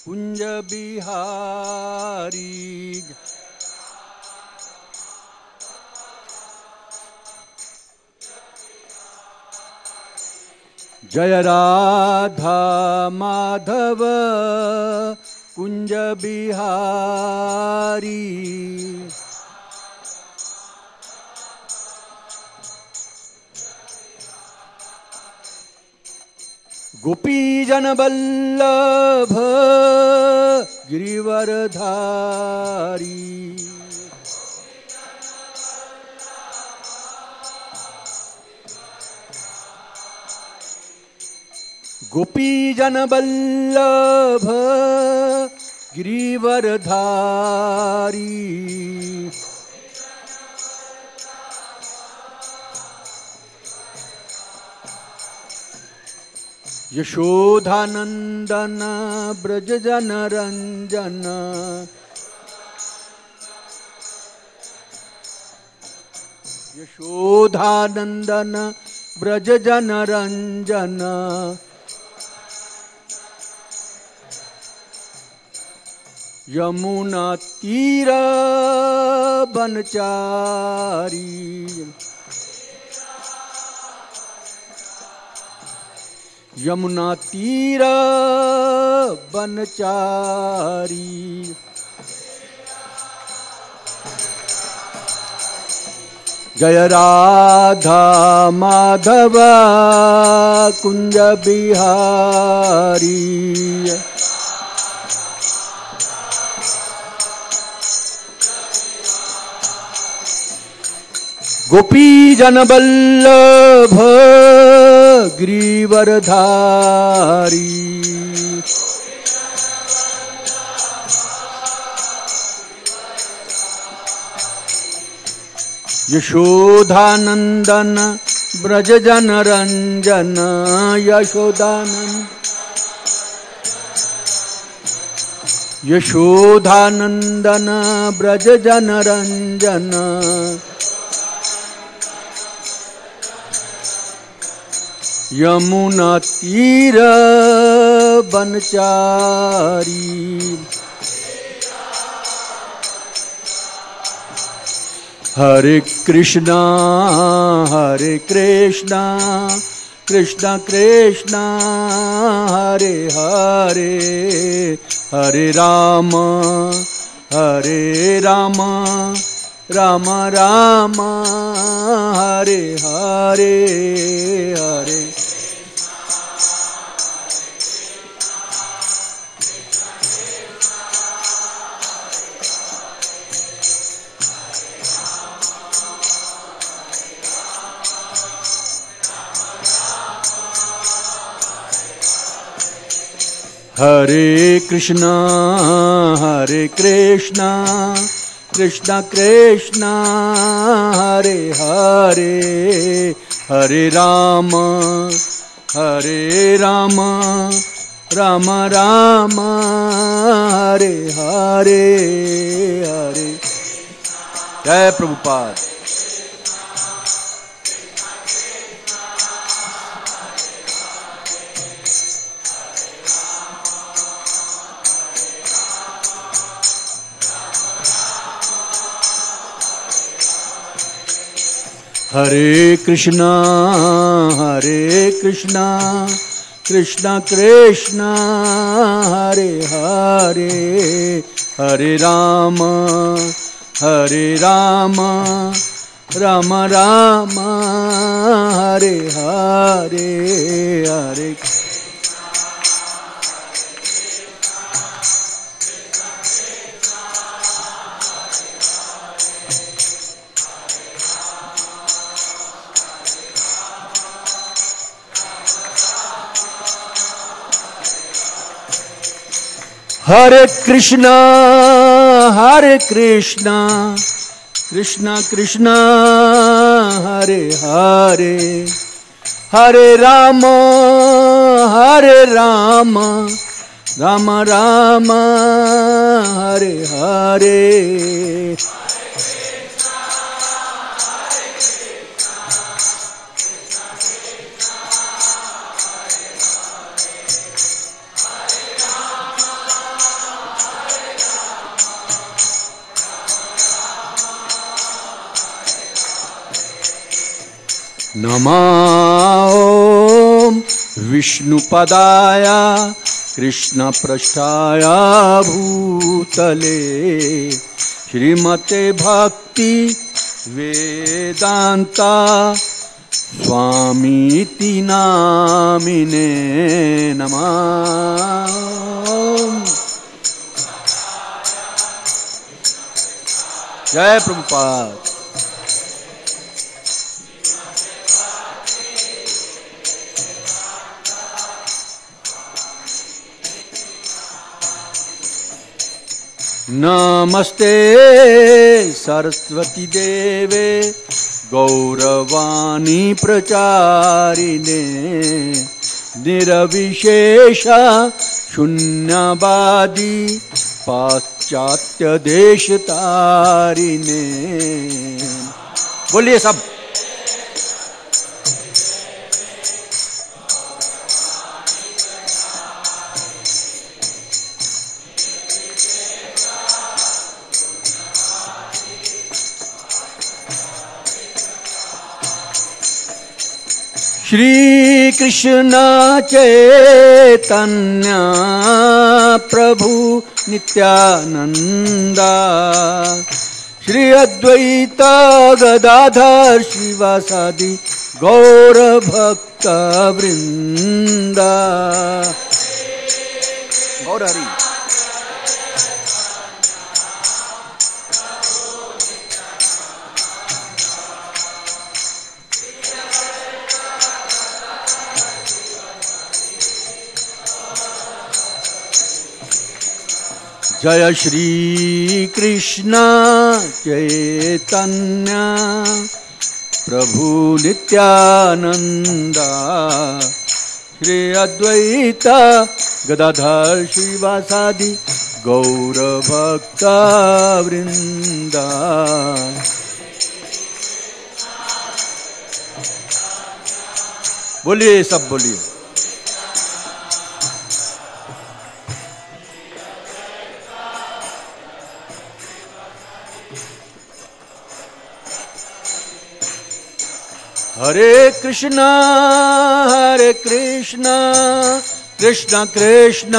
कुंज बिहारी। जय राधा माधव कुंज बिहारी। गोपी जन वल्लभ गिरिवरधारी। गोपी जन वल्लभ गिरिवरधारी। यशोधानंदन ब्रज जन रंजन। यशोधानंदन ब्रज जन रंजन। यमुना तीर बनचारी। यमुना तीर बनचारी। जय राधा माधव कुंज बिहारी। गोपी जन वल्लभ गिरिवरधारी। यशोधानंदन ब्रज जन रंजन। यशोधानंदन ब्रज जन रंजन। यमुना तीर बनचारी। हरे कृष्णा कृष्णा कृष्णा हरे हरे, हरे राम राम राम हरे हरे, हरे हरे कृष्णा कृष्णा कृष्णा हरे हरे, हरे राम राम राम हरे हरे, हरे जय प्रभुपाद। हरे कृष्णा कृष्णा कृष्णा हरे हरे, हरे राम राम राम हरे हरे, हरे हरे कृष्णा कृष्णा कृष्णा हरे हरे, हरे राम राम राम हरे हरे, नमः ॐ विष्णुपदाय कृष्णपृष्ठाय भूतले श्रीमते भक्ति वेदांता स्वामीति नामिने नमः। जय प्रभुपाद। नमस्ते सरस्वती देवे गौरवाणी प्रचारिणे निर्विशेष शून्यवादी पाश्चात्य देश तारिणे। बोलिए सब। श्री कृष्ण चैतन्य प्रभु नित्यानंदा श्री अद्वैत गदाधर श्रीवासादि गौर भक्त वृंदा। गौर हरि। जय श्री कृष्ण चैतन्य प्रभु नित्यानंदा श्री अद्वैत गदाधर श्रीवासादि गौर भक्त वृंदा। बोलिए सब बोलिए। हरे कृष्णा कृष्ण कृष्ण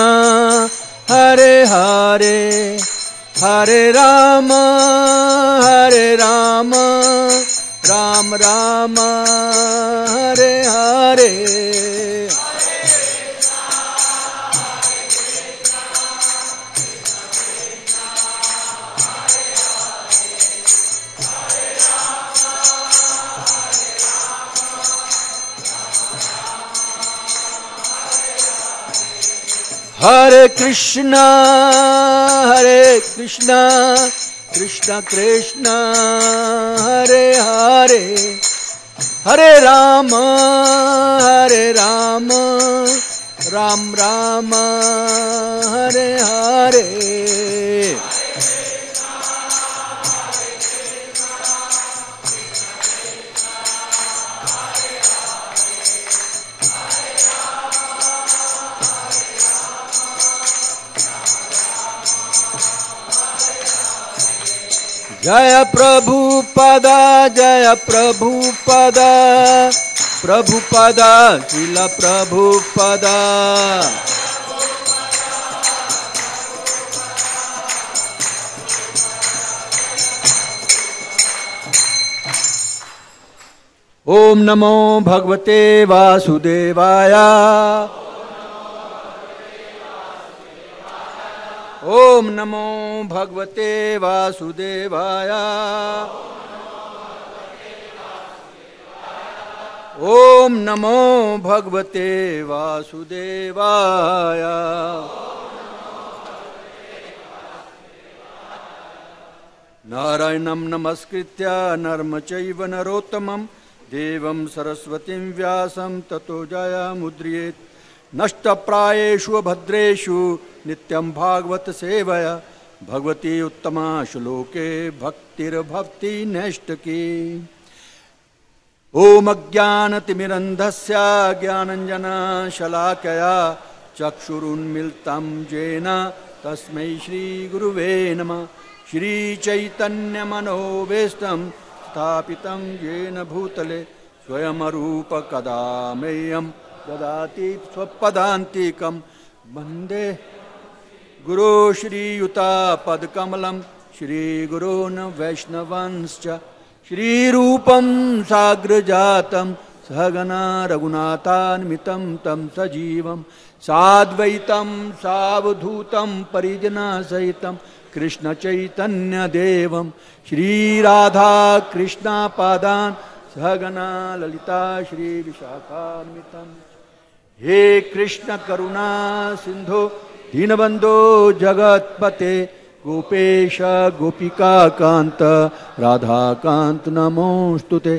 हरे हरे हरे राम राम राम हरे हरे। हरे कृष्ण कृष्ण कृष्ण हरे हरे हरे राम राम राम हरे हरे। जय प्रभुपदा प्रभुपदा श्रील प्रभुपदा। ओम नमो भगवते वासुदेवाय। ओम नमो भगवते वासुदेवाय। ओम नमो भगवते वासुदेवाय। नारायणं नमस्कृत्य नरं चैव नरोत्तमं देवं सरस्वतीं व्यासं ततो जयमुद्रयेत्। नष्टप्रायेषु भद्रेषु नित्यं भागवत सेवया भगवती उत्तमा श्लोके भक्तिर्भवति नैष्टकी। ओम अज्ञानतिमिरन्धस्य ज्ञानञ्जनशलाकया चक्षुरुन्मीलितं येन तस्मै श्रीगुरुवे नमः। श्रीचैतन्यमनोभीष्टं स्थापितं येन भूतले स्वयमरूप कदा मह्यं ददाति स्वपदान्तिकं वन्दे गुरो श्रीयुतापदकमलं श्रीगुरोन् वैष्णवांश्च श्रीरूपं साग्रजातं सहगना रघुनाथान्वितं तं सजीवं साद्वैतं सावधूतं परिजनसहितं कृष्णचैतन्यदेवं श्रीराधा कृष्णपादान् सहगना ललिता श्रीविशाखान्वितं हे कृष्ण करुणा सिंधु दीनबंधो जगत्पते गोपेश गोपिका कांत राधा कांत नमोस्तुते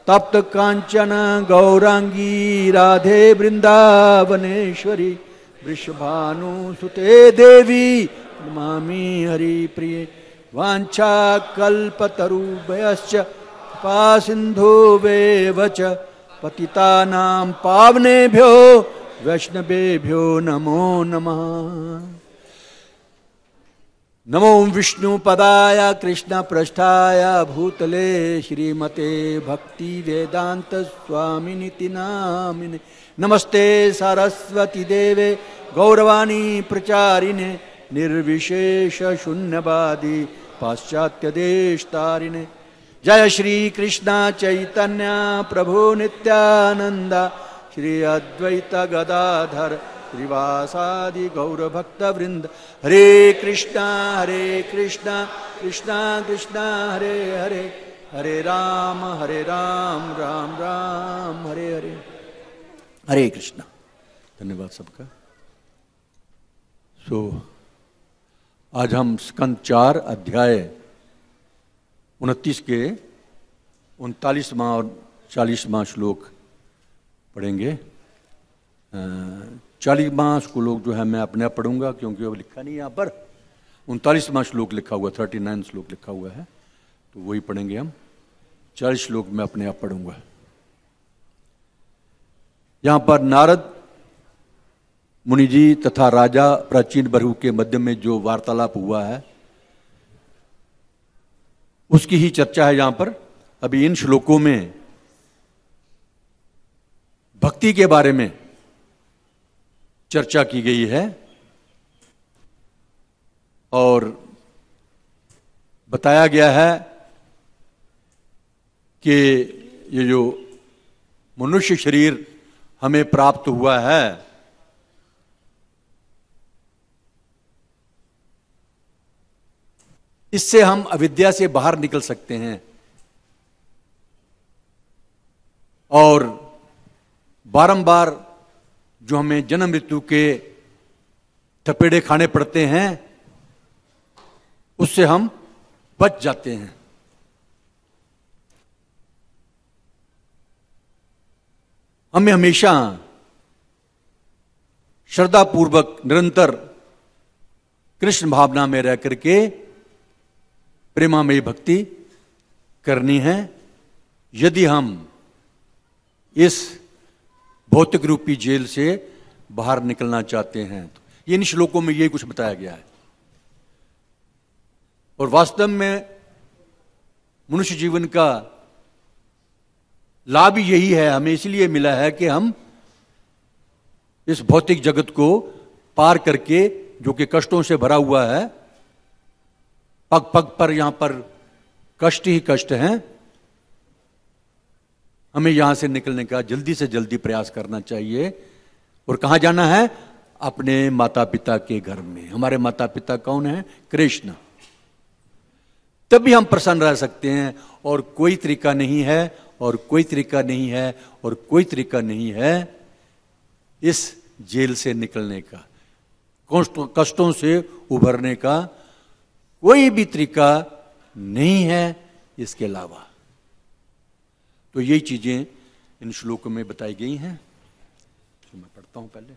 तप्त कांचन गौरांगी राधे वृंदावनेश्वरी वृषभानुसुते देवी नमामि हरिप्रिये वाञ्छा कल्पतरुभ्यश्च कृपा सिन्धुभ्येव च पतितानां पावनेभ्यो वैष्णवेभ्यो नमो नमः। नमो विष्णुपदाय कृष्णपृष्ठाय भूतले श्रीमते भक्ति वेदांत स्वामिनिति नामिने नमस्ते सरस्वती देवे गौरवाणी प्रचारिणे निर्विशेष शून्यवादी पाश्चात्य देश तारिणे जय श्री कृष्ण चैतन्य प्रभु नित्यानंद श्री अद्वैत गदाधर श्रीवासादि गौरभक्तवृंद हरे कृष्णा कृष्ण कृष्ण हरे हरे हरे राम राम राम हरे हरे हरे कृष्णा। धन्यवाद सबका। आज हम स्कंद 4 अध्याय 29 के 39वां और 40वां श्लोक पढ़ेंगे। 40वां श्लोक जो है मैं अपने आप पढ़ूंगा क्योंकि वो लिखा नहीं यहाँ पर। 39वां श्लोक लिखा हुआ 39 श्लोक लिखा हुआ है तो वही पढ़ेंगे हम। 40 श्लोक मैं अपने आप पढ़ूंगा। यहाँ पर नारद मुनि जी तथा राजा प्राचीन भृगु के मध्य में जो वार्तालाप हुआ है उसकी ही चर्चा है यहाँ पर। अभी इन श्लोकों में भक्ति के बारे में चर्चा की गई है और बताया गया है कि ये जो मनुष्य शरीर हमें प्राप्त हुआ है इससे हम अविद्या से बाहर निकल सकते हैं और बारंबार जो हमें जन्म मृत्यु के थपेड़े खाने पड़ते हैं उससे हम बच जाते हैं। हमें हमेशा श्रद्धापूर्वक निरंतर कृष्ण भावना में रह करके प्रेमामयी भक्ति करनी है यदि हम इस भौतिक रूपी जेल से बाहर निकलना चाहते हैं। तो इन श्लोकों में ये कुछ बताया गया है और वास्तव में मनुष्य जीवन का लाभ यही है, हमें इसलिए मिला है कि हम इस भौतिक जगत को पार करके जो कि कष्टों से भरा हुआ है, पग पग पर यहां पर कष्ट ही कष्ट हैं, हमें यहां से निकलने का जल्दी से जल्दी प्रयास करना चाहिए। और कहां जाना है? अपने माता पिता के घर में। हमारे माता पिता कौन है? कृष्ण। तभी हम प्रसन्न रह सकते हैं और कोई तरीका नहीं है और कोई तरीका नहीं है और कोई तरीका नहीं है इस जेल से निकलने का, कष्टों से उभरने का कोई भी तरीका नहीं है इसके अलावा। तो यही चीजें इन श्लोकों में बताई गई हैं। तो मैं पढ़ता हूं पहले।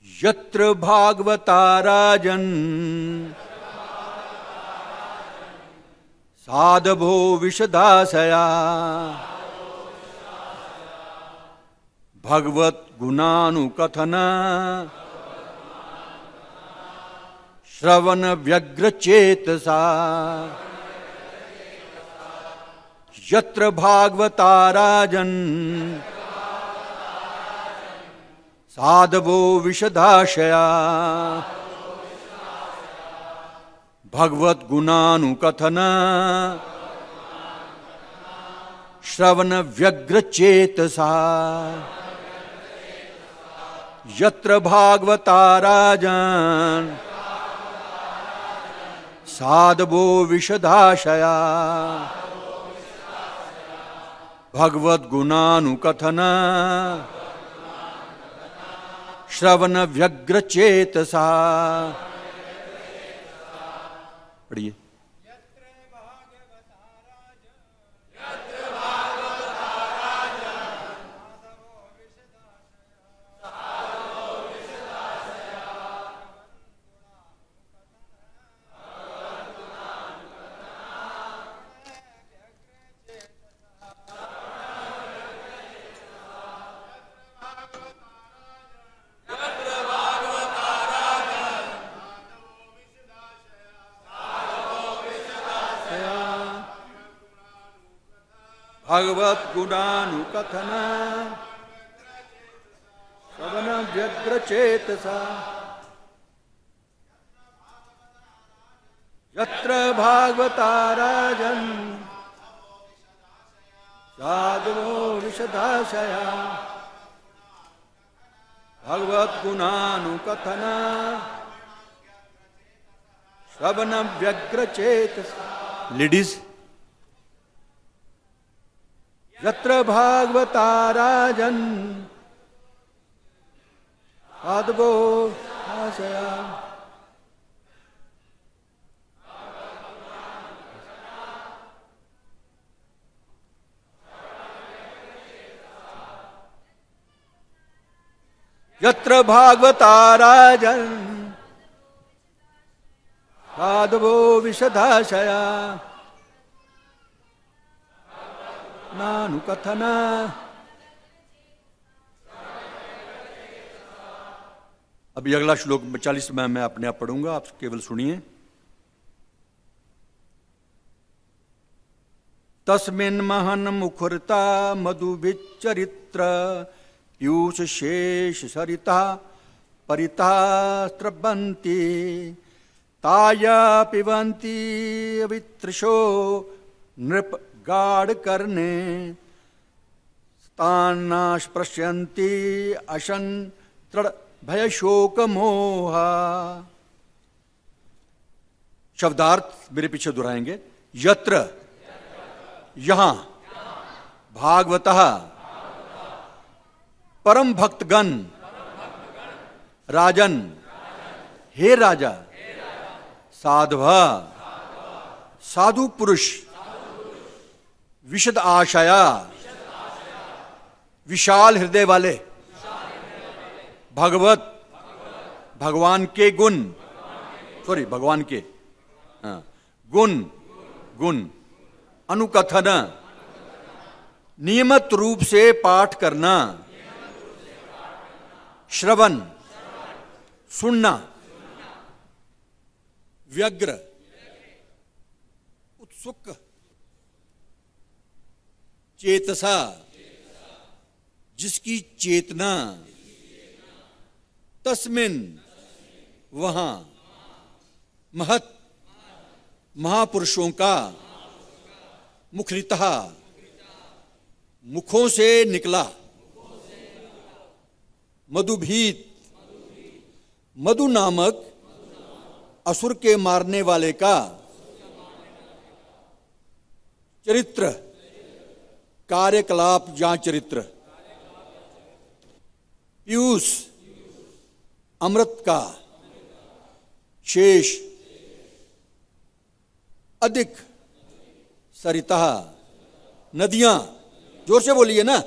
यत्र भागवता राजन साधवो विशदाशया भगवत गुणानुकथन श्रवण व्यग्र चेतसा यत्र भागवता राजन साधवो विशदाशया भगवत गुणानुकथन श्रवण व्यग्र चेतसा यत्र भागवता राजन साधवो विशदाशया भगवत गुणानुकथन श्रवण व्यग्र चेतसा। पढ़िए। भगवत गुणानुकथन श्रवण व्यग्र चेतसा यत्र भागवता राजन साधवो विशदाशया भगवत गुणानुकथन श्रवण व्यग्र चेतसा। लेडीज। यत्र भागवता राजन साधवो विशदाशया यत्र भागवता राजन साधवो विशदाशया नानुकथन। अभी अगला श्लोक 40 में मैं अपने आप पढ़ूंगा, आप केवल सुनिए। तस्मिन् महन मुखुरता मधुभिच्चरित्र पीयूष शेष सरिता परिता स्रवन्ति ताया पिबन्ति अवित्रशो नृप गाढ़ करने स्थानाश प्रश्यन्ति अशन तृण भय शोक मोहा। शब्दार्थ मेरे पीछे दोहराएंगे। यत्र यहां भागवतः परम भक्तगण राजन हे राजा साधव साधु पुरुष विशद आशया विशाल हृदय वाले भगवत भगवान के गुण भगवान के गुण अनुकथन नियमित रूप से पाठ करना श्रवण सुनना व्यग्र उत्सुक चेतसा जिसकी चेतना तस्मिन वहां महत महापुरुषों का मुखरितः मुखों से निकला मधुभीत मधु नामक असुर के मारने वाले का चरित्र कार्यकलाप या चरित्र पीयूष अमृत का शेष अधिक सरिता नदियां जोर से बोलिए ना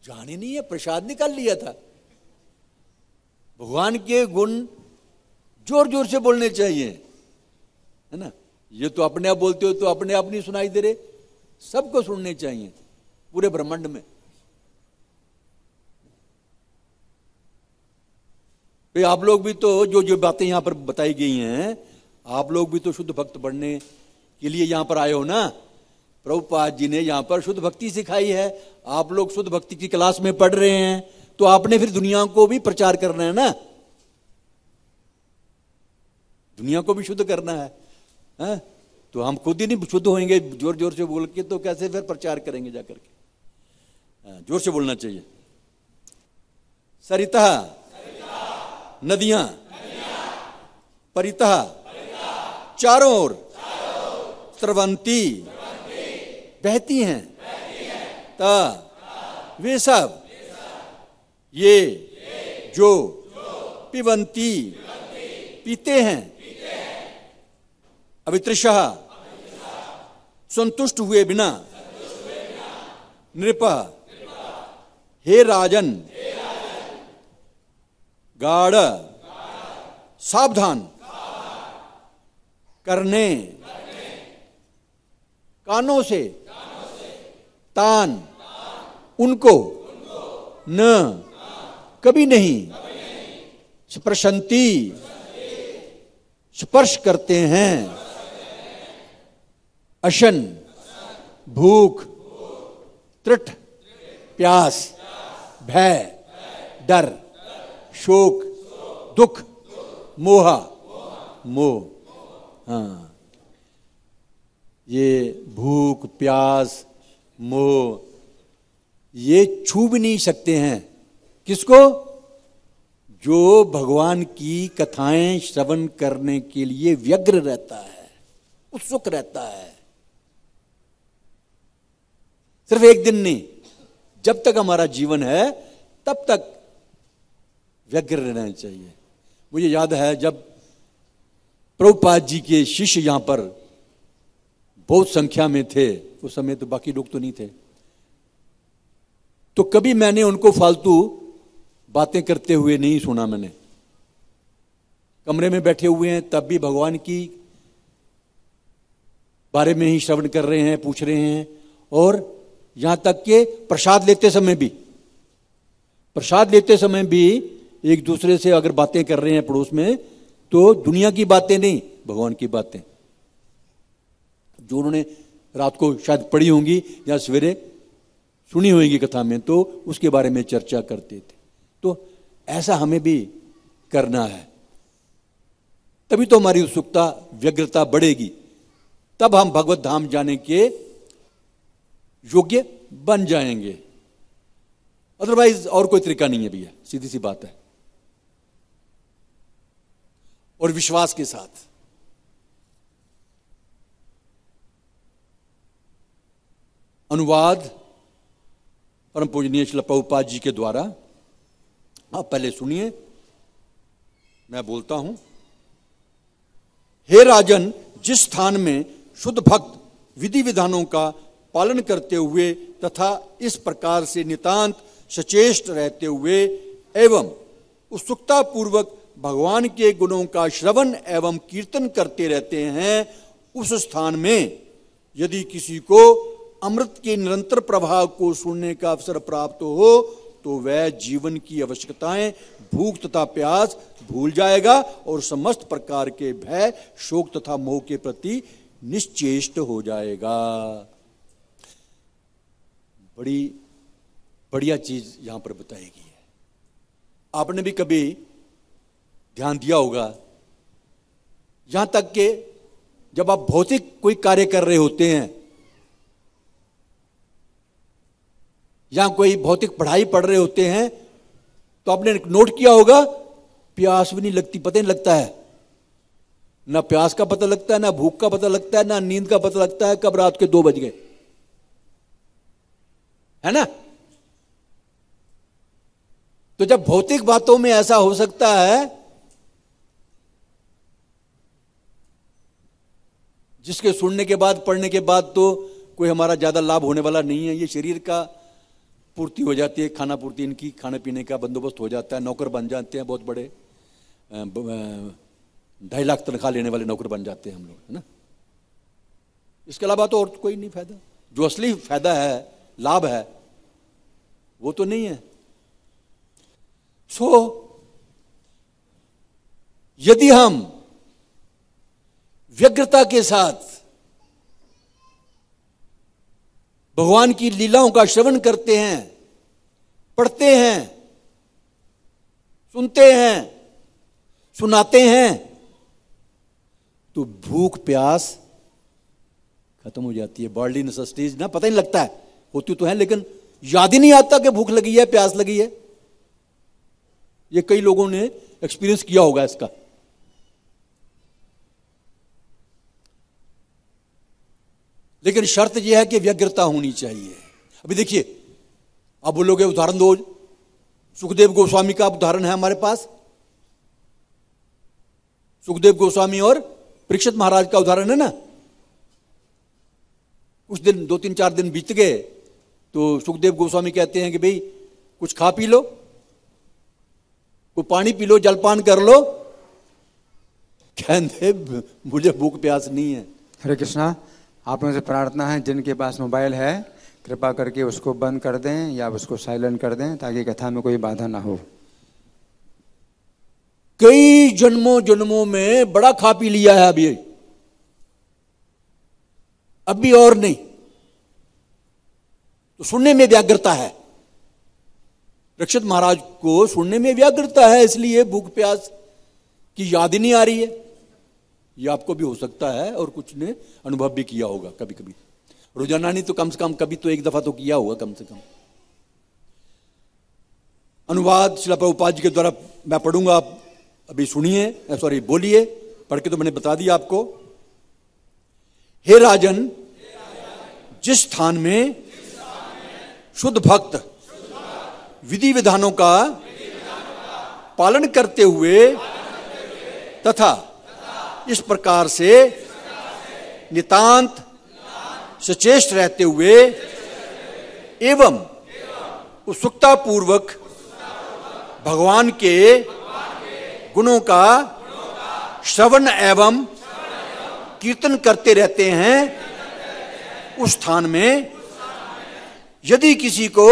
जाने नहीं है प्रसाद निकाल लिया था। भगवान के गुण जोर जोर से बोलने चाहिए है ना। ये तो अपने आप बोलते हो तो अपने आप नहीं सुनाई दे रहे, सबको सुनने चाहिए पूरे ब्रह्मांड में। भाई आप लोग भी तो जो जो बातें यहां पर बताई गई हैं, आप लोग भी तो शुद्ध भक्त बनने के लिए यहां पर आए हो ना। प्रभुपाद जी ने यहां पर शुद्ध भक्ति सिखाई है, आप लोग शुद्ध भक्ति की क्लास में पढ़ रहे हैं, तो आपने फिर दुनिया को भी प्रचार करना है ना, दुनिया को भी शुद्ध करना है? तो हम खुद ही नहीं शुद्ध होंगे जोर जोर से बोल के, तो कैसे फिर प्रचार करेंगे जाकर के? जोर से बोलना चाहिए। सरिता नदियां परितः चारों ओर स्रवंती बहती हैं, ता वे सब ये जो पिबंती पीते हैं, अवितृषः संतुष्ट हुए बिना, नृप हे राजन गाढ़ सावधान करने कानों से तान उनको न कभी नहीं स्पर्शंती स्पर्श करते हैं, अशन भूख तृठ प्यास भय डर शोक दुख मोह मोह। हाँ, ये भूख प्यास मोह ये छू भी नहीं सकते हैं। किसको? जो भगवान की कथाएं श्रवण करने के लिए व्यग्र रहता है, उत्सुक रहता है। सिर्फ एक दिन नहीं, जब तक हमारा जीवन है तब तक व्यग्र रहना चाहिए। मुझे याद है जब प्रभुपाद जी के शिष्य यहां पर बहुत संख्या में थे, उस समय तो बाकी लोग तो नहीं थे, तो कभी मैंने उनको फालतू बातें करते हुए नहीं सुना। मैंने कमरे में बैठे हुए हैं तब भी भगवान की बारे में ही श्रवण कर रहे हैं, पूछ रहे हैं, और यहां तक कि प्रसाद लेते समय भी एक दूसरे से अगर बातें कर रहे हैं पड़ोस में, तो दुनिया की बातें नहीं, भगवान की बातें जो उन्होंने रात को शायद पढ़ी होंगी या सवेरे सुनी होगी कथा में, तो उसके बारे में चर्चा करते थे। तो ऐसा हमें भी करना है, तभी तो हमारी उत्सुकता व्यग्रता बढ़ेगी, तब हम भगवत धाम जाने के योग्य बन जाएंगे। अदरवाइज और कोई तरीका नहीं है भैया, सीधी सी बात है। और विश्वास के साथ अनुवाद परम पूजनीय श्रील प्रभुपाद जी के द्वारा आप पहले सुनिए, मैं बोलता हूं। हे राजन, जिस स्थान में शुद्ध भक्त विधि विधानों का पालन करते हुए तथा इस प्रकार से नितांत सचेष्ट रहते हुए एवं उत्सुकता पूर्वक भगवान के गुणों का श्रवण एवं कीर्तन करते रहते हैं, उस स्थान में यदि किसी को अमृत के निरंतर प्रवाह को सुनने का अवसर प्राप्त हो तो वह जीवन की आवश्यकताएं, भूख तथा प्यास भूल जाएगा और समस्त प्रकार के भय, शोक तथा मोह के प्रति निश्चेष्ट हो जाएगा। बड़ी बढ़िया चीज यहां पर बताई गई है। आपने भी कभी ध्यान दिया होगा, यहां तक कि जब आप भौतिक कोई कार्य कर रहे होते हैं या कोई भौतिक पढ़ाई पढ़ रहे होते हैं, तो आपने नोट किया होगा प्यास भी नहीं लगती, पता नहीं लगता है, ना प्यास का पता लगता है, ना भूख का पता लगता है, ना नींद का पता लगता है कब रात के 2 बज गए, है ना। तो जब भौतिक बातों में ऐसा हो सकता है, जिसके सुनने के बाद पढ़ने के बाद तो कोई हमारा ज्यादा लाभ होने वाला नहीं है, ये शरीर का पूर्ति हो जाती है, खाना पूर्ति, इनकी खाने पीने का बंदोबस्त हो जाता है, नौकर बन जाते हैं, बहुत बड़े 2.5 लाख तनख्वाह लेने वाले नौकर बन जाते हैं हम लोग, है ना। इसके अलावा तो और कोई नहीं फायदा, जो असली फायदा है, लाभ है, वो तो नहीं है। सो यदि हम व्यग्रता के साथ भगवान की लीलाओं का श्रवण करते हैं, पढ़ते हैं, सुनते हैं, सुनाते हैं, तो भूख प्यास खत्म हो जाती है। बॉडली नेसेसिटीज ना पता ही नहीं लगता है, होती तो है लेकिन याद ही नहीं आता कि भूख लगी है, प्यास लगी है। ये कई लोगों ने एक्सपीरियंस किया होगा इसका। लेकिन शर्त यह है कि व्यग्रता होनी चाहिए। अभी देखिए, आप बोलोगे उदाहरण दो, सुखदेव गोस्वामी का उदाहरण है हमारे पास। सुखदेव गोस्वामी और परीक्षित महाराज का उदाहरण है ना। कुछ दिन, 2-3-4 दिन बीत गए तो सुखदेव गोस्वामी कहते हैं कि भाई कुछ खा पी लो, कोई पानी पी लो, जलपान कर लो। कहते मुझे भूख प्यास नहीं है। हरे कृष्णा। आप लोगों से प्रार्थना है, जिनके पास मोबाइल है कृपा करके उसको बंद कर दें या उसको साइलेंट कर दें ताकि कथा में कोई बाधा ना हो। कई जन्मों जन्मों में बड़ा खा पी लिया है अभी और नहीं, तो सुनने में व्याग्रता है। परीक्षित महाराज को सुनने में व्याग्रता है, इसलिए भूख प्यास की याद ही नहीं आ रही है। ये आपको भी हो सकता है और कुछ ने अनुभव भी किया होगा कभी कभी। रोजाना नहीं तो कम से कम कभी तो एक दफा तो किया होगा कम से कम। अनुवाद श्रील प्रभुपाद जी के द्वारा मैं पढ़ूंगा, आप अभी सुनिए, सॉरी बोलिए, पढ़ के तो मैंने बता दिया आपको। हे राजन, जिस स्थान में शुद्ध भक्त विधि विधानों का पालन करते हुए तथा इस प्रकार से नितांत सचेष्ट रहते हुए एवं उत्सुकता पूर्वक भगवान के गुणों का श्रवण एवं कीर्तन करते रहते हैं, उस स्थान में यदि किसी को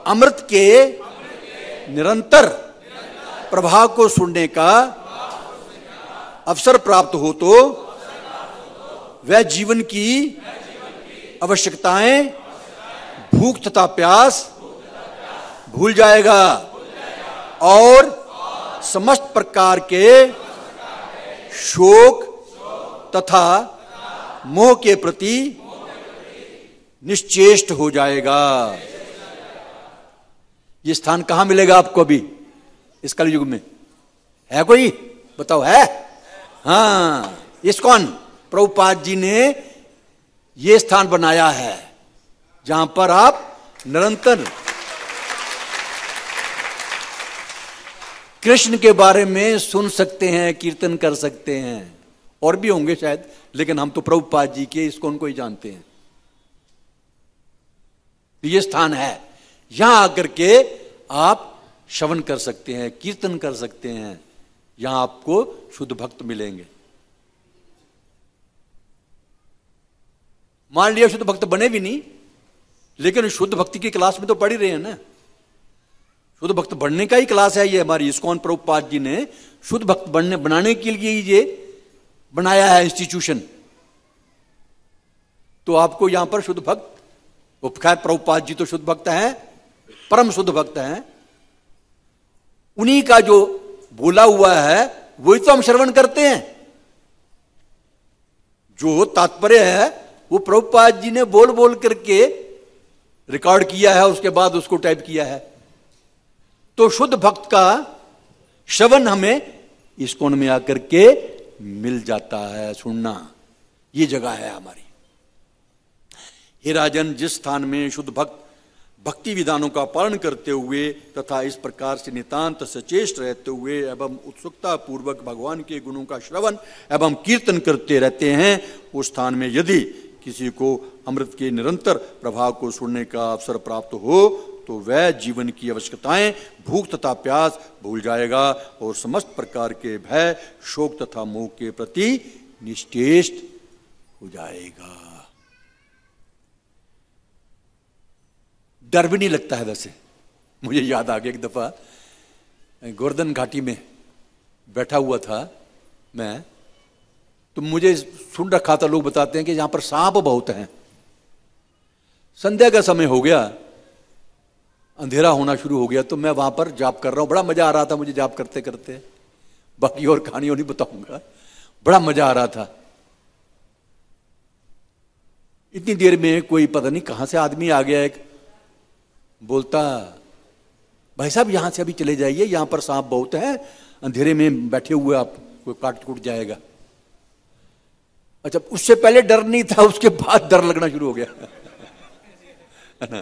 अमृत के निरंतर प्रभाव को सुनने का अवसर प्राप्त हो तो वह जीवन की आवश्यकताएं, भूख तथा प्यास भूल जाएगा और समस्त प्रकार के शोक तथा मोह के प्रति निश्चेष्ट हो जाएगा। ये स्थान कहां मिलेगा आपको अभी इस कलयुग में? है कोई? बताओ, है? हाँ, इस्कॉन प्रभुपाद जी ने ये स्थान बनाया है जहां पर आप निरंतर कृष्ण के बारे में सुन सकते हैं, कीर्तन कर सकते हैं। और भी होंगे शायद, लेकिन हम तो प्रभुपाद जी के इस्कॉन को ही जानते हैं। ये स्थान है, यहां आकर के आप श्रवण कर सकते हैं, कीर्तन कर सकते हैं। यहां आपको शुद्ध भक्त मिलेंगे। मान लिया शुद्ध भक्त बने भी नहीं, लेकिन शुद्ध भक्ति की क्लास में तो पढ़ ही रहे हैं ना। शुद्ध भक्त बनने का ही क्लास है ये। हमारी इस्कॉन प्रभुपाद जी ने शुद्ध भक्त बनाने के लिए ये बनाया है इंस्टीट्यूशन। तो आपको यहां पर शुद्ध भक्त, खैर प्रभुपाद जी तो शुद्ध भक्त हैं, परम शुद्ध भक्त हैं। उन्हीं का जो बोला हुआ है वही तो हम श्रवण करते हैं। जो तात्पर्य है वो प्रभुपाद जी ने बोल बोल करके रिकॉर्ड किया है, उसके बाद उसको टाइप किया है। तो शुद्ध भक्त का श्रवण हमें इस्कॉन में आकर के मिल जाता है, सुनना। ये जगह है हमारी। हे राजन, जिस स्थान में शुद्ध भक्त भक्ति विधानों का पालन करते हुए तथा इस प्रकार से नितांत सचेष्ट रहते हुए एवं उत्सुकता पूर्वक भगवान के गुणों का श्रवण एवं कीर्तन करते रहते हैं, उस स्थान में यदि किसी को अमृत के निरंतर प्रभाव को सुनने का अवसर प्राप्त हो तो वह जीवन की आवश्यकताएं, भूख तथा प्यास भूल जाएगा और समस्त प्रकार के भय, शोक तथा मोह के प्रति निश्चेष्ट हो जाएगा। डर भी नहीं लगता है। वैसे मुझे याद आ गया, एक दफा गोवर्धन घाटी में बैठा हुआ था मैं, तो मुझे सुन रखा था, लोग बताते हैं कि यहां पर सांप बहुत हैं। संध्या का समय हो गया, अंधेरा होना शुरू हो गया, तो मैं वहां पर जाप कर रहा हूं। बड़ा मजा आ रहा था मुझे जाप करते करते, बाकी और कहानियों नहीं बताऊंगा, बड़ा मजा आ रहा था। इतनी देर में कोई पता नहीं कहां से आदमी आ गया, एक बोलता, भाई साहब यहां से अभी चले जाइए, यहां पर सांप बहुत है, अंधेरे में बैठे हुए आप, कोई काट कूट जाएगा। अच्छा, उससे पहले डर नहीं था, उसके बाद डर लगना शुरू हो गया है ना।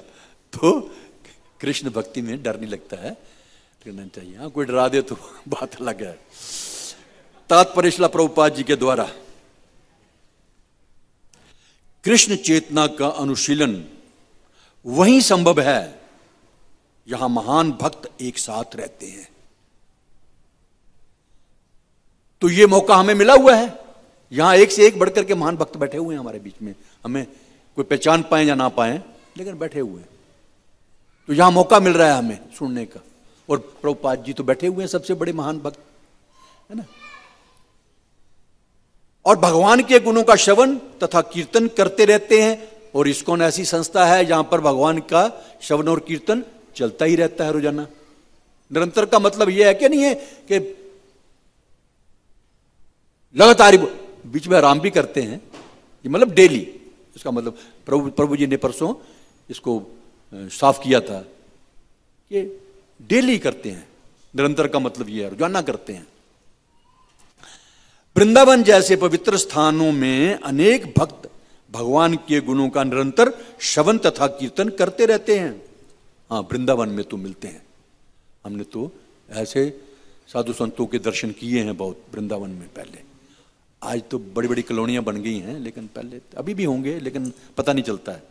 तो कृष्ण भक्ति में डर नहीं लगता है, करना चाहिए। हाँ, कोई डरा दे तो बात अलग है। तात्पर्य श्रील प्रभुपाद जी के द्वारा कृष्ण चेतना का अनुशीलन वहीं संभव है यहां महान भक्त एक साथ रहते हैं। तो ये मौका हमें मिला हुआ है, यहां एक से एक बढ़कर के महान भक्त बैठे हुए हैं हमारे बीच में, हमें कोई पहचान पाए या ना पाए, लेकिन बैठे हुए हैं। तो यहां मौका मिल रहा है हमें सुनने का। और प्रभुपाद जी तो बैठे हुए हैं, सबसे बड़े महान भक्त है ना, और भगवान के गुणों का श्रवण तथा कीर्तन करते रहते हैं। और इस्कॉन ऐसी संस्था है जहां पर भगवान का श्रवण और कीर्तन चलता ही रहता है रोजाना। निरंतर का मतलब यह है कि नहीं है कि लगातार, बीच में आराम भी करते हैं, ये मतलब डेली। इसका मतलब प्रभु जी ने परसों इसको साफ किया था कि डेली करते हैं। निरंतर का मतलब यह है रोजाना करते हैं। वृंदावन जैसे पवित्र स्थानों में अनेक भक्त भगवान के गुणों का निरंतर श्रवण तथा कीर्तन करते रहते हैं। हाँ, वृंदावन में तो मिलते हैं, हमने तो ऐसे साधु संतों के दर्शन किए हैं बहुत वृंदावन में पहले। आज तो बड़ी बड़ी कॉलोनियां बन गई हैं, लेकिन पहले अभी भी होंगे, लेकिन पता नहीं चलता है।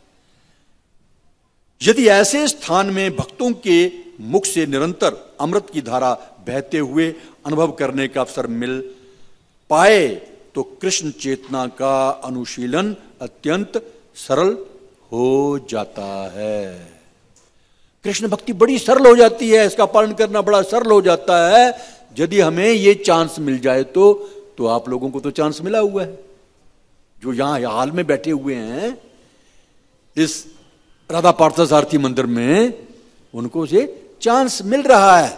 यदि ऐसे स्थान में भक्तों के मुख से निरंतर अमृत की धारा बहते हुए अनुभव करने का अवसर मिल पाए तो कृष्ण चेतना का अनुशीलन अत्यंत सरल हो जाता है। कृष्ण भक्ति बड़ी सरल हो जाती है, इसका पालन करना बड़ा सरल हो जाता है यदि हमें ये चांस मिल जाए तो आप लोगों को तो चांस मिला हुआ है, जो यहां हाल में बैठे हुए हैं इस राधा पार्थसारथी मंदिर में, उनको ये चांस मिल रहा है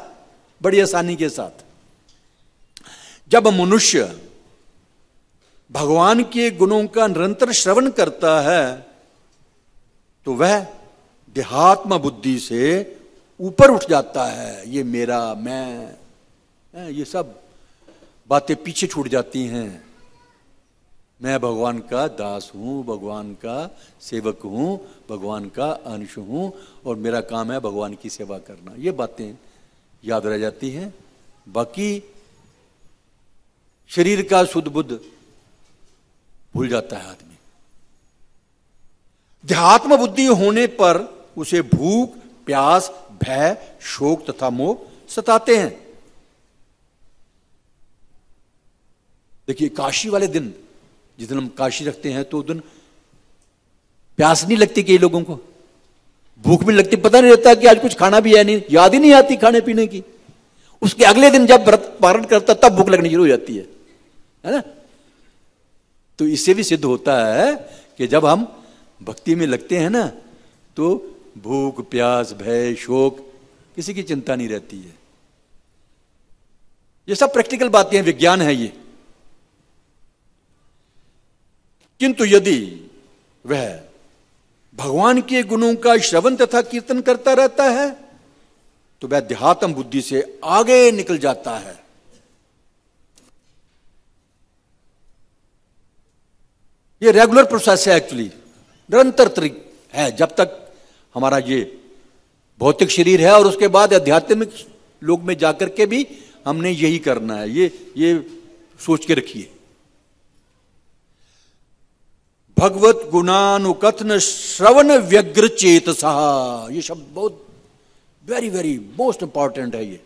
बड़ी आसानी के साथ। जब मनुष्य भगवान के गुणों का निरंतर श्रवण करता है तो वह देहात्म बुद्धि से ऊपर उठ जाता है। ये मेरा, मैं, ये सब बातें पीछे छूट जाती हैं। मैं भगवान का दास हूं, भगवान का सेवक हूं, भगवान का अंश हूं, और मेरा काम है भगवान की सेवा करना। ये बातें याद रह जाती हैं। बाकी शरीर का शुद्ध बुद्ध भूल जाता है आदमी। देहात्म बुद्धि होने पर उसे भूख, प्यास, भय, शोक तथा मोह सताते हैं। देखिए, काशी वाले दिन, जिस दिन हम काशी रखते हैं, तो उस दिन प्यास नहीं लगती कई लोगों को, भूख भी लगती, पता नहीं रहता कि आज कुछ खाना भी है नहीं, याद ही नहीं आती खाने पीने की। उसके अगले दिन जब व्रत पारण करता तब भूख लगनी शुरू हो जाती है ना। तो इससे भी सिद्ध होता है कि जब हम भक्ति में लगते हैं ना, तो भूख, प्यास, भय, शोक, किसी की चिंता नहीं रहती है। ये सब प्रैक्टिकल बातें हैं, विज्ञान है ये। किंतु यदि वह भगवान के गुणों का श्रवण तथा कीर्तन करता रहता है तो वह देहात्म बुद्धि से आगे निकल जाता है। ये रेगुलर प्रोसेस है, एक्चुअली निरंतर तरीका है। जब तक हमारा ये भौतिक शरीर है और उसके बाद आध्यात्मिक लोक में जाकर के भी हमने यही करना है। ये सोच के रखिए। भगवत गुणानुकथन श्रवण व्यग्र चेतसा, ये शब्द बहुत वेरी वेरी मोस्ट इंपॉर्टेंट है। ये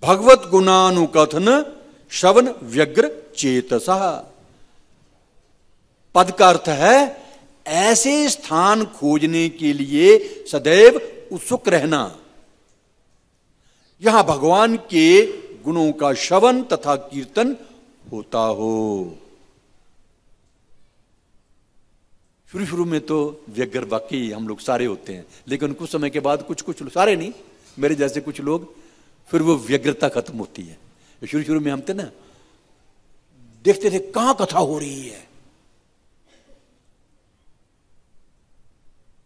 भगवत गुणानुकथन श्रवण व्यग्र चेतसा पद का अर्थ है ऐसे स्थान खोजने के लिए सदैव उत्सुक रहना, यहां भगवान के गुणों का श्रवण तथा कीर्तन होता हो। शुरू शुरू में तो व्यग्र वाकई हम लोग सारे होते हैं, लेकिन कुछ समय के बाद कुछ सारे नहीं, मेरे जैसे कुछ लोग, फिर वो व्यग्रता खत्म होती है। शुरू शुरू में हम थे ना, देखते थे कहां कथा हो रही है,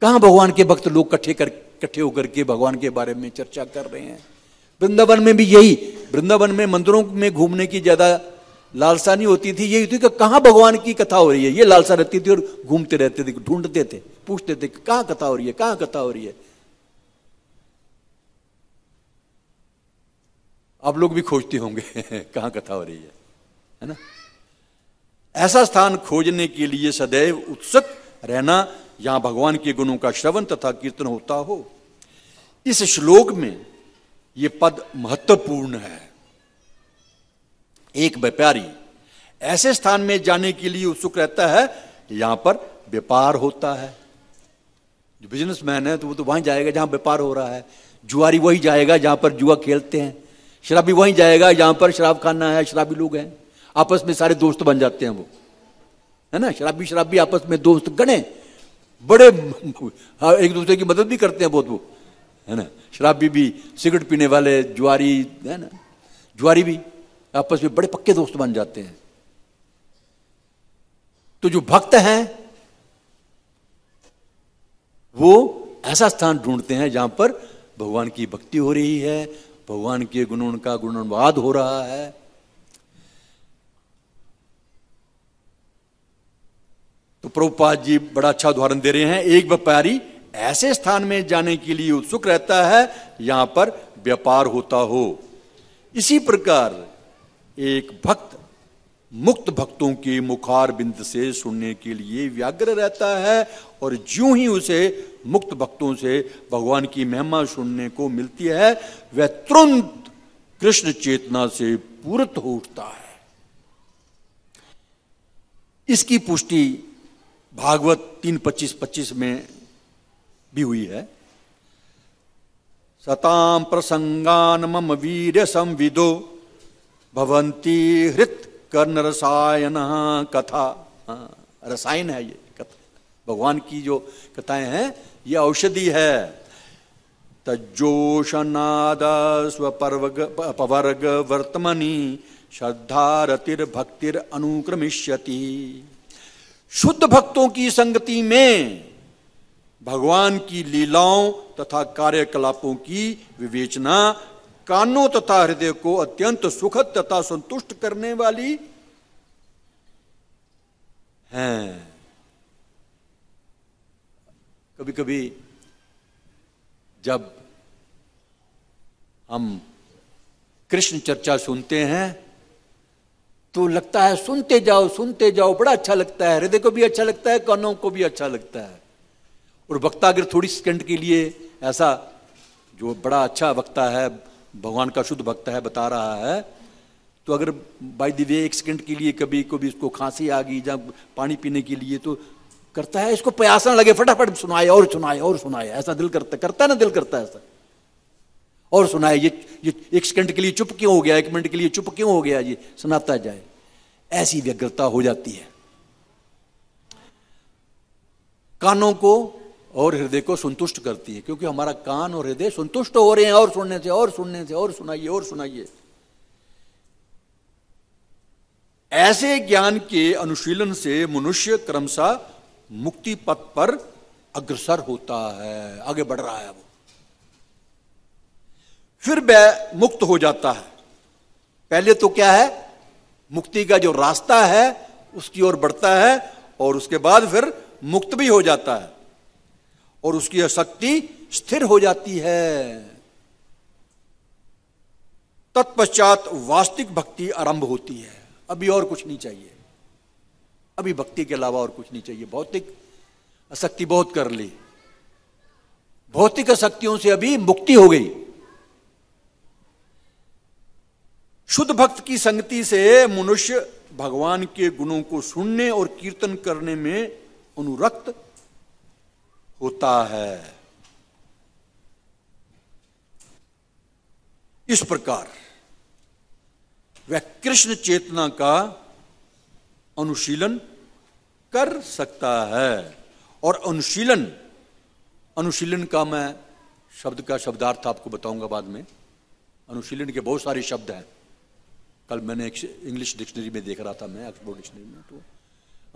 कहां भगवान के भक्त लोग इकट्ठे होकर के भगवान के बारे में चर्चा कर रहे हैं। वृंदावन में भी यही, वृंदावन में मंदिरों में घूमने की ज्यादा लालसा नहीं होती थी, यही थी कि कहां भगवान की कथा हो रही है, ये लालसा रहती थी। और घूमते रहते थे, ढूंढते थे, पूछते थे कहां कथा हो रही है, कहां कथा हो रही है। आप लोग भी खोजते होंगे कहां कथा हो रही है ना। ऐसा स्थान खोजने के लिए सदैव उत्सुक रहना, यहां भगवान के गुणों का श्रवण तथा कीर्तन होता हो। इस श्लोक में यह पद महत्वपूर्ण है। एक व्यापारी ऐसे स्थान में जाने के लिए उत्सुक रहता है यहां पर व्यापार होता है। जो बिजनेसमैन है तो वो तो वहीं जाएगा जहां व्यापार हो रहा है। जुआरी वही जाएगा जहां पर जुआ खेलते हैं। शराबी वहीं जाएगा जहां पर शराब खाना है, शराबी लोग हैं, आपस में सारे दोस्त बन जाते हैं वो, है ना। शराबी आपस में दोस्त गणे बड़े, एक दूसरे की मदद भी करते हैं बहुत वो, है ना। शराबी भी, सिगरेट पीने वाले, जुआरी, है ना, जुआरी भी आपस में बड़े पक्के दोस्त बन जाते हैं। तो जो भक्त हैं वो ऐसा स्थान ढूंढते हैं जहां पर भगवान की भक्ति हो रही है, भगवान के गुणों का गुणानुवाद हो रहा है। तो प्रभुपाद जी बड़ा अच्छा उदाहरण दे रहे हैं। एक व्यापारी ऐसे स्थान में जाने के लिए उत्सुक रहता है यहां पर व्यापार होता हो। इसी प्रकार एक भक्त मुक्त भक्तों के मुखार बिंद से सुनने के लिए व्याग्र रहता है, और ज्यों ही उसे मुक्त भक्तों से भगवान की महिमा सुनने को मिलती है वह तुरंत कृष्ण चेतना से पूरित हो उठता है। इसकी पुष्टि भागवत 3:25 में भी हुई है। सताम प्रसंगान मम वीर्य संविदो भवंती हृत कर्ण रसायन कथा। रसायन है ये कथा, भगवान की जो कथाएं हैं ये औषधि है। तज्जोषनाद स्वपवर्ग वर्तमनि श्रद्धा रतिर भक्तिर अनुक्रमिष्यति। शुद्ध भक्तों की संगति में भगवान की लीलाओं तथा कार्यकलापों की विवेचना कानों तथा हृदय को अत्यंत सुखद तथा संतुष्ट करने वाली हैं। कभी कभी जब हम कृष्ण चर्चा सुनते हैं तो लगता है सुनते जाओ, बड़ा अच्छा लगता है, हृदय को भी अच्छा लगता है, कानों को भी अच्छा लगता है। और वक्ता अगर थोड़ी सेकंड के लिए ऐसा, जो बड़ा अच्छा वक्ता है, भगवान का शुद्ध भक्त है, बता रहा है, तो अगर बाय द वे 1 सेकंड के लिए कभी कभी उसको खांसी आ गई, जब पानी पीने के लिए, तो करता है इसको प्यास ना लगे, फटाफट सुनाए और सुनाए और सुनाए, ऐसा दिल करता है ना, दिल करता है ऐसा, और सुनाए। ये 1 सेकंड के लिए चुप क्यों हो गया, 1 मिनट के लिए चुप क्यों हो गया, ये सुनाता जाए। ऐसी व्यग्रता हो जाती है। कानों को और हृदय को संतुष्ट करती है, क्योंकि हमारा कान और हृदय संतुष्ट हो रहे हैं और सुनने से और सुनाइए और सुनाइए। ऐसे ज्ञान के अनुशीलन से मनुष्य क्रमशः मुक्ति पथ पर अग्रसर होता है, आगे बढ़ रहा है वो। फिर वह मुक्त हो जाता है। पहले तो क्या है, मुक्ति का जो रास्ता है उसकी ओर बढ़ता है, और उसके बाद फिर मुक्त भी हो जाता है, और उसकी आसक्ति स्थिर हो जाती है। तत्पश्चात वास्तविक भक्ति आरंभ होती है। अभी और कुछ नहीं चाहिए, अभी भक्ति के अलावा और कुछ नहीं चाहिए। भौतिक आसक्ति बहुत कर ली, भौतिक आसक्तियों से अभी मुक्ति हो गई। शुद्ध भक्त की संगति से मनुष्य भगवान के गुणों को सुनने और कीर्तन करने में अनुरक्त होता है। इस प्रकार वह कृष्ण चेतना का अनुशीलन कर सकता है। और अनुशीलन का मैं शब्द का शब्दार्थ आपको बताऊंगा बाद में। अनुशीलन के बहुत सारे शब्द हैं। कल मैंने एक इंग्लिश डिक्शनरी में देख रहा था, मैं ऑक्सफोर्ड डिक्शनरी में, तो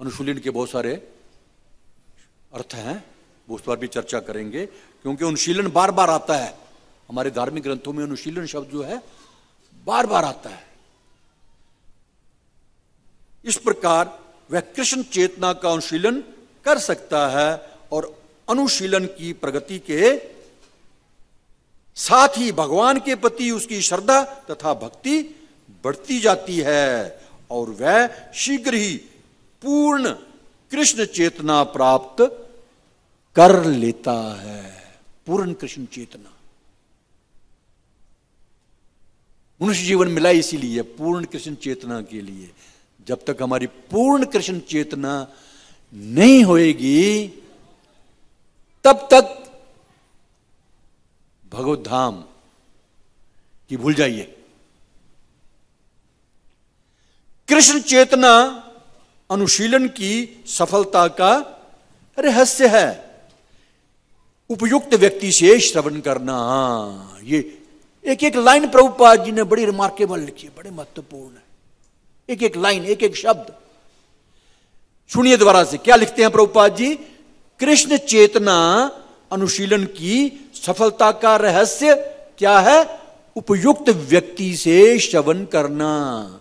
अनुशीलन के बहुत सारे अर्थ हैं, वो उस पर भी चर्चा करेंगे, क्योंकि अनुशीलन बार बार आता है हमारे धार्मिक ग्रंथों में। अनुशीलन शब्द जो है बार बार आता है। इस प्रकार वह कृष्ण चेतना का अनुशीलन कर सकता है और अनुशीलन की प्रगति के साथ ही भगवान के प्रति उसकी श्रद्धा तथा भक्ति बढ़ती जाती है और वह शीघ्र ही पूर्ण कृष्ण चेतना प्राप्त कर लेता है। पूर्ण कृष्ण चेतना मनुष्य जीवन मिला इसीलिए, पूर्ण कृष्ण चेतना के लिए। जब तक हमारी पूर्ण कृष्ण चेतना नहीं होएगी तब तक भगवत धाम की भूल जाइए। कृष्ण चेतना अनुशीलन की सफलता का रहस्य है उपयुक्त व्यक्ति से श्रवण करना। ये एक एक लाइन प्रभुपाद जी ने बड़ी रिमार्केबल लिखी है, बड़े महत्वपूर्ण है। एक एक लाइन, एक एक शब्द सुनिए दोबारा से। क्या लिखते हैं प्रभुपाद जी? कृष्ण चेतना अनुशीलन की सफलता का रहस्य क्या है? उपयुक्त व्यक्ति से श्रवण करना।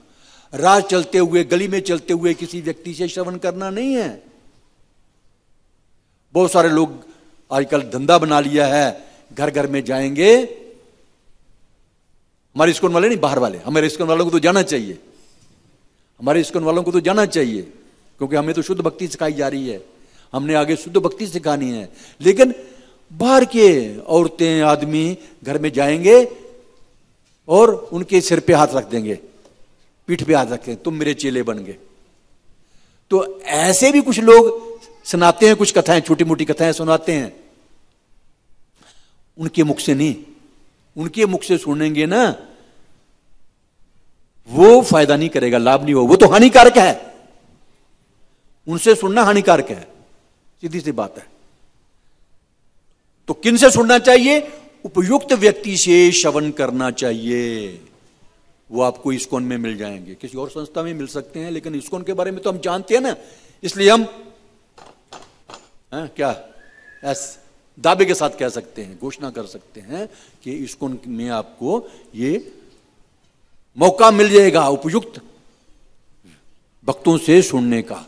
राह चलते हुए, गली में चलते हुए किसी व्यक्ति से श्रवण करना नहीं है। बहुत सारे लोग आजकल धंधा बना लिया है, घर घर में जाएंगे। हमारे इस्कॉन वाले नहीं, बाहर वाले। हमारे इस्कॉन वालों को तो जाना चाहिए, हमारे इस्कॉन वालों को तो जाना चाहिए, क्योंकि हमें तो शुद्ध भक्ति सिखाई जा रही है, हमने आगे शुद्ध भक्ति सिखानी है। लेकिन बाहर के औरतें, आदमी घर में जाएंगे और उनके सिर पे हाथ रख देंगे, पीठ पे हाथ रखें, तुम मेरे चेले बन गए। तो ऐसे भी कुछ लोग सुनाते हैं, कुछ कथाएं, छोटी मोटी कथाएं सुनाते हैं। उनके मुख से नहीं, उनके मुख से सुनेंगे ना, वो फायदा नहीं करेगा, लाभ नहीं हो, वो तो हानिकारक है। उनसे सुनना हानिकारक है, सीधी सी बात है। तो किन से सुनना चाहिए? उपयुक्त व्यक्ति से श्रवण करना चाहिए। वो आपको इस्कॉन में मिल जाएंगे, किसी और संस्था में मिल सकते हैं, लेकिन इस्कॉन के बारे में तो हम जानते हैं ना, इसलिए हम क्या दावे के साथ कह सकते हैं, घोषणा कर सकते हैं कि इस्कॉन में आपको ये मौका मिल जाएगा उपयुक्त भक्तों से सुनने का।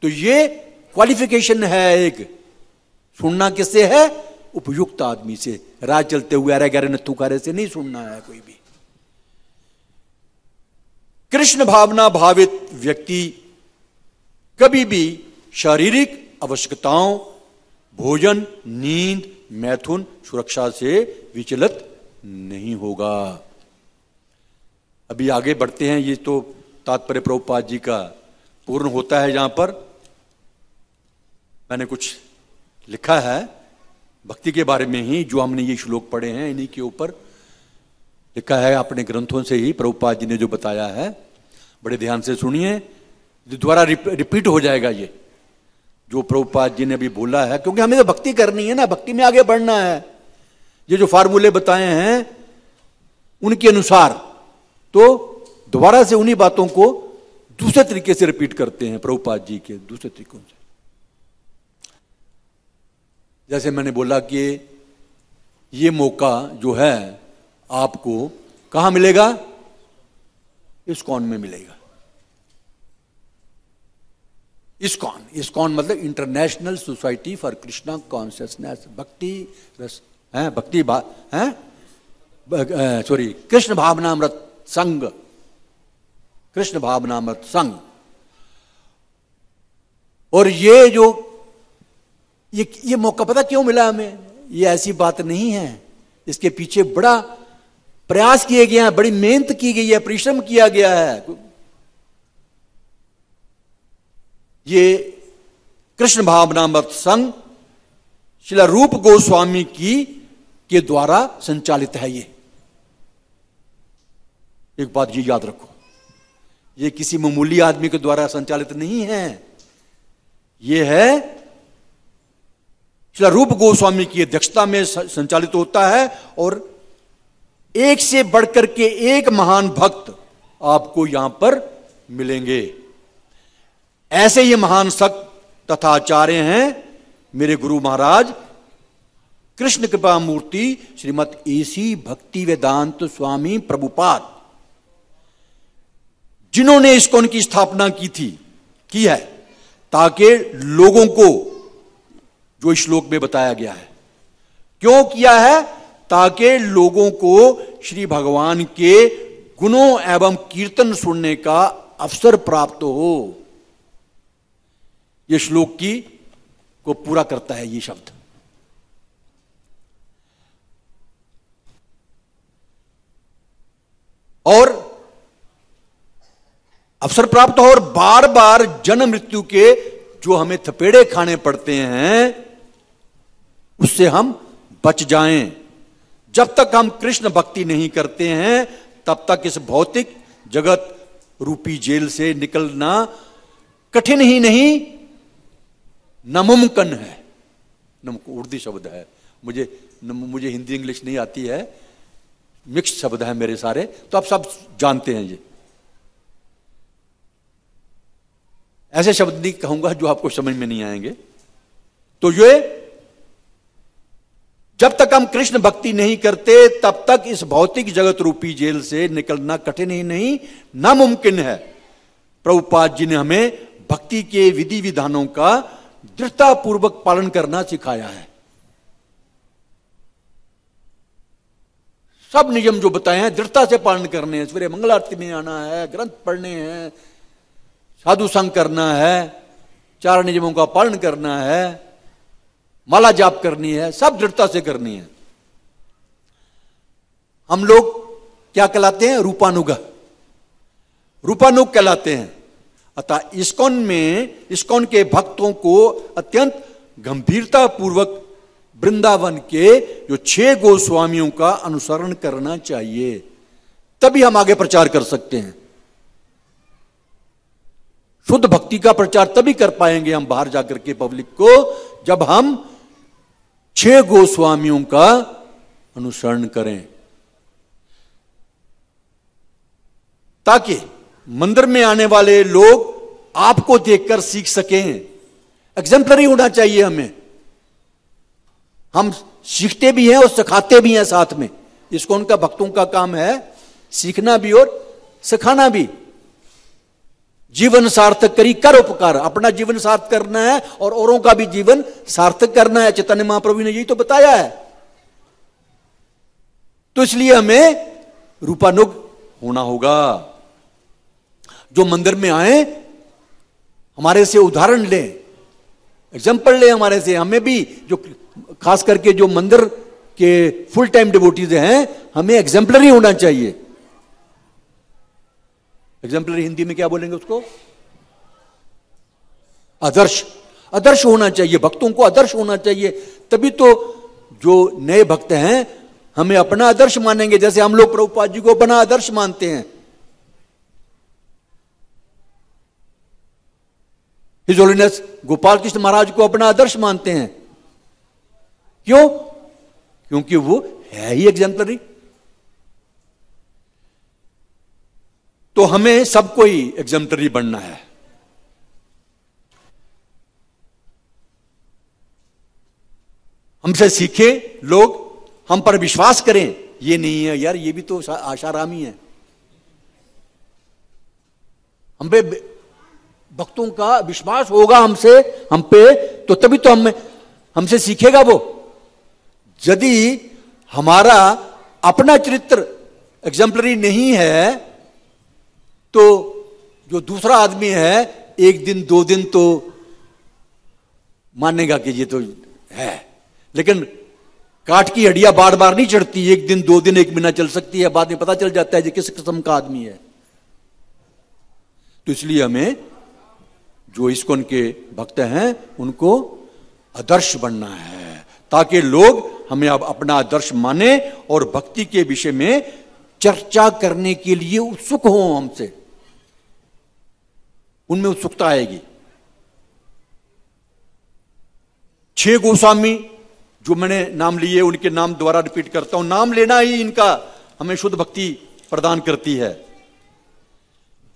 तो ये क्वालिफिकेशन है एक। सुनना किससे है? उपयुक्त आदमी से। राह चलते हुए अरे गरे नत्थू कारे से नहीं सुनना है कोई भी। कृष्ण भावना भावित व्यक्ति कभी भी शारीरिक आवश्यकताओं, भोजन, नींद, मैथुन, सुरक्षा से विचलित नहीं होगा। अभी आगे बढ़ते हैं। ये तो तात्पर्य प्रभुपाद जी का पूर्ण होता है। जहां पर मैंने कुछ लिखा है भक्ति के बारे में ही, जो हमने ये श्लोक पढ़े हैं, इन्हीं के ऊपर लिखा है अपने ग्रंथों से ही। प्रभुपाद जी ने जो बताया है बड़े ध्यान से सुनिए, दोबारा रिपीट हो जाएगा ये जो प्रभुपाद जी ने भी बोला है, क्योंकि हमें तो भक्ति करनी है ना, भक्ति में आगे बढ़ना है। ये जो फार्मूले बताए हैं उनके अनुसार, तो दोबारा से उन्हीं बातों को दूसरे तरीके से रिपीट करते हैं प्रभुपाद जी के दूसरे तरीकों से। जैसे मैंने बोला कि ये मौका जो है आपको कहां मिलेगा? इस्कॉन में मिलेगा। इस्कॉन मतलब international society for Krishna consciousness, भक्ति रस है, भक्ति है, सॉरी, कृष्ण भावनामृत संघ, कृष्ण भावनामृत संघ। और ये जो ये मौका पता क्यों मिला हमें? ये ऐसी बात नहीं है, इसके पीछे बड़ा प्रयास किए गए हैं, बड़ी मेहनत की गई है, परिश्रम किया गया है। ये कृष्ण भावनामृत संघ श्रील रूप गोस्वामी के द्वारा संचालित है। ये एक बात ये याद रखो, ये किसी मामूली आदमी के द्वारा संचालित नहीं है, ये है श्री रूप गोस्वामी की अध्यक्षता में संचालित होता है। और एक से बढ़कर के एक महान भक्त आपको यहां पर मिलेंगे। ऐसे ये महान सक्त तथा आचार्य हैं मेरे गुरु महाराज कृष्ण कृपा मूर्ति श्रीमद एसी भक्ति वेदांत स्वामी प्रभुपाद, जिन्होंने इस्कॉन की स्थापना की है, ताकि लोगों को जो श्लोक में बताया गया है, क्यों किया है? ताकि लोगों को श्री भगवान के गुणों एवं कीर्तन सुनने का अवसर प्राप्त हो। यह श्लोक को पूरा करता है ये शब्द। और अवसर प्राप्त हो, और बार बार जन्म मृत्यु के जो हमें थपेड़े खाने पड़ते हैं उससे हम बच जाएं। जब तक हम कृष्ण भक्ति नहीं करते हैं तब तक इस भौतिक जगत रूपी जेल से निकलना कठिन ही नहीं नामुमकिन है। उर्दू शब्द है, मुझे हिंदी इंग्लिश नहीं आती है, मिक्स शब्द है मेरे सारे, तो आप सब जानते हैं। ये ऐसे शब्द नहीं कहूंगा जो आपको समझ में नहीं आएंगे। तो ये जब तक हम कृष्ण भक्ति नहीं करते तब तक इस भौतिक जगत रूपी जेल से निकलना कठिन ही नहीं नामुमकिन है। प्रभुपाद जी ने हमें भक्ति के विधि विधानों का दृढ़तापूर्वक पालन करना सिखाया है। सब नियम जो बताए हैं दृढ़ता से पालन करने हैं। सवेरे मंगल आरती में आना है, ग्रंथ पढ़ने हैं, साधु संग करना है, 4 नियमों का पालन करना है, माला जाप करनी है, सब दृढ़ता से करनी है। हम लोग क्या कहलाते हैं? रूपानुग कहलाते हैं। अतः इस्कॉन के भक्तों को अत्यंत गंभीरता पूर्वक वृंदावन के जो 6 गोस्वामियों का अनुसरण करना चाहिए, तभी हम आगे प्रचार कर सकते हैं। शुद्ध भक्ति का प्रचार तभी कर पाएंगे हम बाहर जाकर के पब्लिक को, जब हम 6 गोस्वामियों का अनुसरण करें, ताकि मंदिर में आने वाले लोग आपको देखकर सीख सकें। एग्जेम्पलरी होना चाहिए हमें। हम सीखते भी हैं और सिखाते भी हैं साथ में। इसको उनका भक्तों का काम है सीखना भी और सिखाना भी। जीवन सार्थक करी कर उपकार, अपना जीवन सार्थक करना है और औरों का भी जीवन सार्थक करना है। चैतन्य महाप्रभु ने यही तो बताया है। तो इसलिए हमें रूपानुग होना होगा। जो मंदिर में आए हमारे से उदाहरण लें, एग्जाम्पल लें हमारे से। हमें भी जो खास करके जो मंदिर के फुल टाइम डिवोटीज हैं, हमें एग्जाम्पलरी होना चाहिए। एग्जाम्पलरी हिंदी में क्या बोलेंगे उसको? आदर्श होना चाहिए। भक्तों को आदर्श होना चाहिए, तभी तो जो नए भक्त हैं हमें अपना आदर्श मानेंगे। जैसे हम लोग प्रभुपाद जी को अपना आदर्श मानते हैं। हिज होलीनेस गोपाल कृष्ण महाराज को अपना आदर्श मानते हैं। क्यों? क्योंकि वो है ही एग्जाम्पलरी। तो हमें सबको ही एग्जाम्पलरी बनना है। हमसे सीखे लोग, हम पर विश्वास करें। ये नहीं है यार, ये भी तो आशारामी है। हम पे भक्तों का विश्वास होगा हम पे, तो तभी तो हमसे सीखेगा वो। यदि हमारा अपना चरित्र एग्जाम्पलरी नहीं है, तो जो दूसरा आदमी है 1 दिन 2 दिन तो मानेगा कि ये तो है, लेकिन काठ की हड्डियां बार बार नहीं चढ़ती। 1 दिन 2 दिन 1 महीना चल सकती है, बाद में पता चल जाता है कि किस किस्म का आदमी है। तो इसलिए हमें जो इस्कॉन के भक्त हैं उनको आदर्श बनना है, ताकि लोग हमें अब अपना आदर्श माने और भक्ति के विषय में चर्चा करने के लिए उत्सुक हों हमसे। उनमें उत्सुकता आएगी। 6 गोस्वामी जो मैंने नाम लिए, उनके नाम दोबारा रिपीट करता हूं। नाम लेना ही इनका हमें शुद्ध भक्ति प्रदान करती है।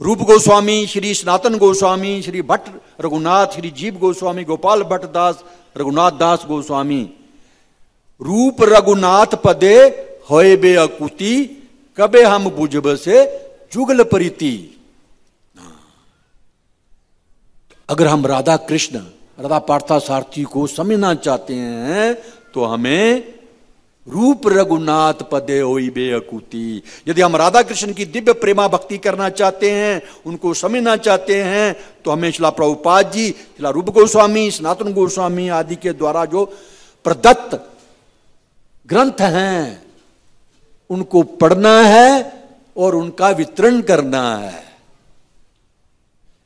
रूप गोस्वामी, श्री सनातन गोस्वामी, श्री भट्ट रघुनाथ, श्री जीव गोस्वामी, गोपाल भट्ट दास, रघुनाथ दास गोस्वामी। रूप रघुनाथ पदे होए बे अकुति, कबे हम बुझब से जुगल परिति। अगर हम राधा कृष्ण, राधा पार्था सारथी को समझना चाहते हैं तो हमें रूप रघुनाथ पदे होई बे अकुति। यदि हम राधा कृष्ण की दिव्य प्रेमा भक्ति करना चाहते हैं, उनको समझना चाहते हैं, तो हमें श्रील प्रभुपाद जी, श्रील रूप गोस्वामी, सनातन गोस्वामी आदि के द्वारा जो प्रदत्त ग्रंथ हैं उनको पढ़ना है और उनका वितरण करना है।